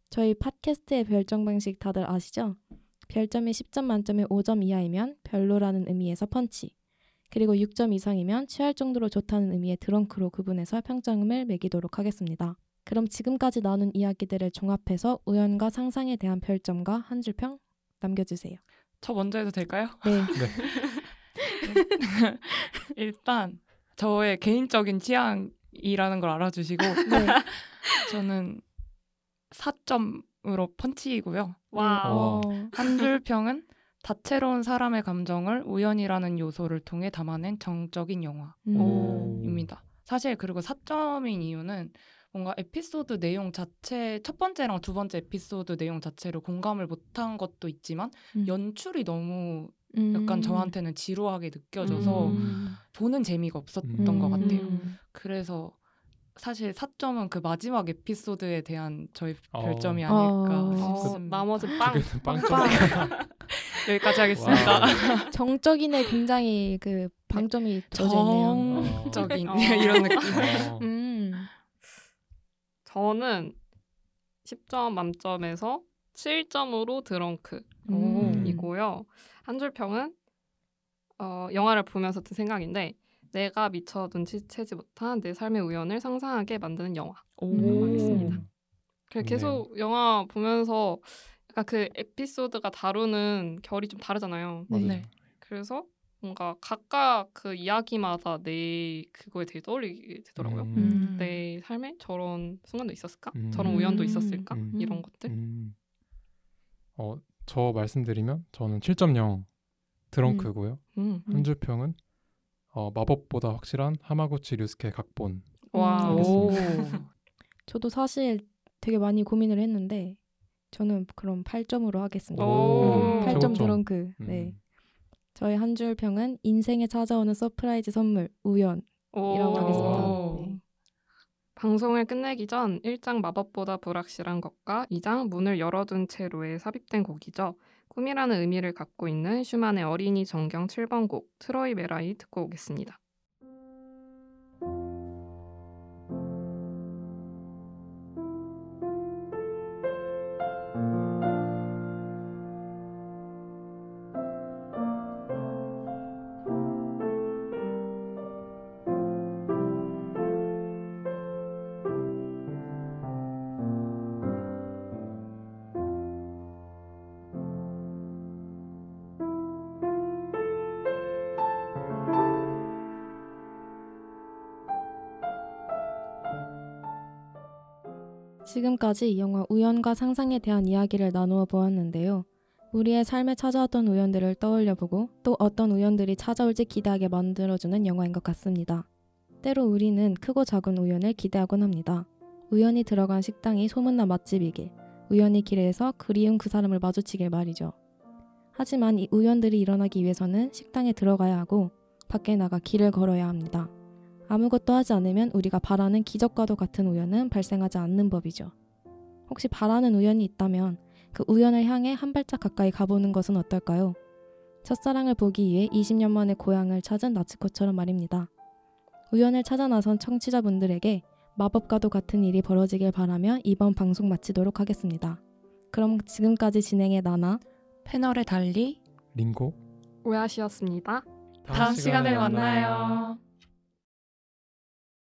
저희 팟캐스트의 별점 방식 다들 아시죠? 별점이 10점 만점에 5점 이하이면 별로라는 의미에서 펀치, 그리고 6점 이상이면 취할 정도로 좋다는 의미의 드렁크로 구분해서 평점을 매기도록 하겠습니다. 그럼 지금까지 나눈 이야기들을 종합해서 우연과 상상에 대한 별점과 한 줄 평 남겨주세요. 저 먼저 해도 될까요? 네. 일단 저의 개인적인 취향이라는 걸 알아주시고 네. 저는 4점으로 펀치이고요. 와우. 한 줄 평은 다채로운 사람의 감정을 우연이라는 요소를 통해 담아낸 정적인 영화입니다. 사실 그리고 4점인 이유는 뭔가 에피소드 내용 자체, 첫 번째랑 두 번째 에피소드 내용 자체를 공감을 못한 것도 있지만 연출이 너무 약간 저한테는 지루하게 느껴져서 보는 재미가 없었던 것 같아요. 그래서 사실 4점은 그 마지막 에피소드에 대한 저의 별점이 아닐까 싶습니다. 나머지 빵점. 여기까지 하겠습니다. 정적인에 굉장히 그 방점이 들어져 있네요. 정적인 이런 느낌. 저는 10점 만점에서 7점으로 드렁크이고요. 한 줄 평은 영화를 보면서 든 생각인데 내가 미처 눈치채지 못한 내 삶의 우연을 상상하게 만드는 영화라고 하겠습니다. 계속 영화 보면서 약간 그 에피소드가 다루는 결이 좀 다르잖아요. 네. 그래서 뭔가 각각 그 이야기마다 내 그거에 대해 떠올리게 되더라고요. 내 삶에 저런 순간도 있었을까? 저런 우연도 있었을까? 이런 것들. 저 말씀드리면 저는 7.0 드렁크고요. 한 줄 평은 마법보다 확실한 하마구치 류스케 각본. 와. 저도 사실 되게 많이 고민을 했는데 저는 그럼 8점으로 하겠습니다. 8점 드렁크. 네. 저의 한 줄 평은 인생에 찾아오는 서프라이즈 선물 우연이라고 하겠습니다. 네. 방송을 끝내기 전 1장 마법보다 불확실한 것과 2장 문을 열어둔 채로에 삽입된 곡이죠. 꿈이라는 의미를 갖고 있는 슈만의 어린이 정경 7번 곡 트로이 메라이 듣고 오겠습니다. 지금까지 영화 우연과 상상에 대한 이야기를 나누어 보았는데요. 우리의 삶에 찾아왔던 우연들을 떠올려보고 또 어떤 우연들이 찾아올지 기대하게 만들어주는 영화인 것 같습니다. 때로 우리는 크고 작은 우연을 기대하곤 합니다. 우연히 들어간 식당이 소문난 맛집이길, 우연히 길에서 그리운 그 사람을 마주치길 말이죠. 하지만 이 우연들이 일어나기 위해서는 식당에 들어가야 하고 밖에 나가 길을 걸어야 합니다. 아무것도 하지 않으면 우리가 바라는 기적과도 같은 우연은 발생하지 않는 법이죠. 혹시 바라는 우연이 있다면 그 우연을 향해 한 발짝 가까이 가보는 것은 어떨까요? 첫사랑을 보기 위해 20년 만에 고향을 찾은 나츠코처럼 말입니다. 우연을 찾아 나선 청취자분들에게 마법과도 같은 일이 벌어지길 바라며 이번 방송 마치도록 하겠습니다. 그럼 지금까지 진행해 나나, 패널의 달리, 링고, 오야시였습니다. 다음 시간에 만나요.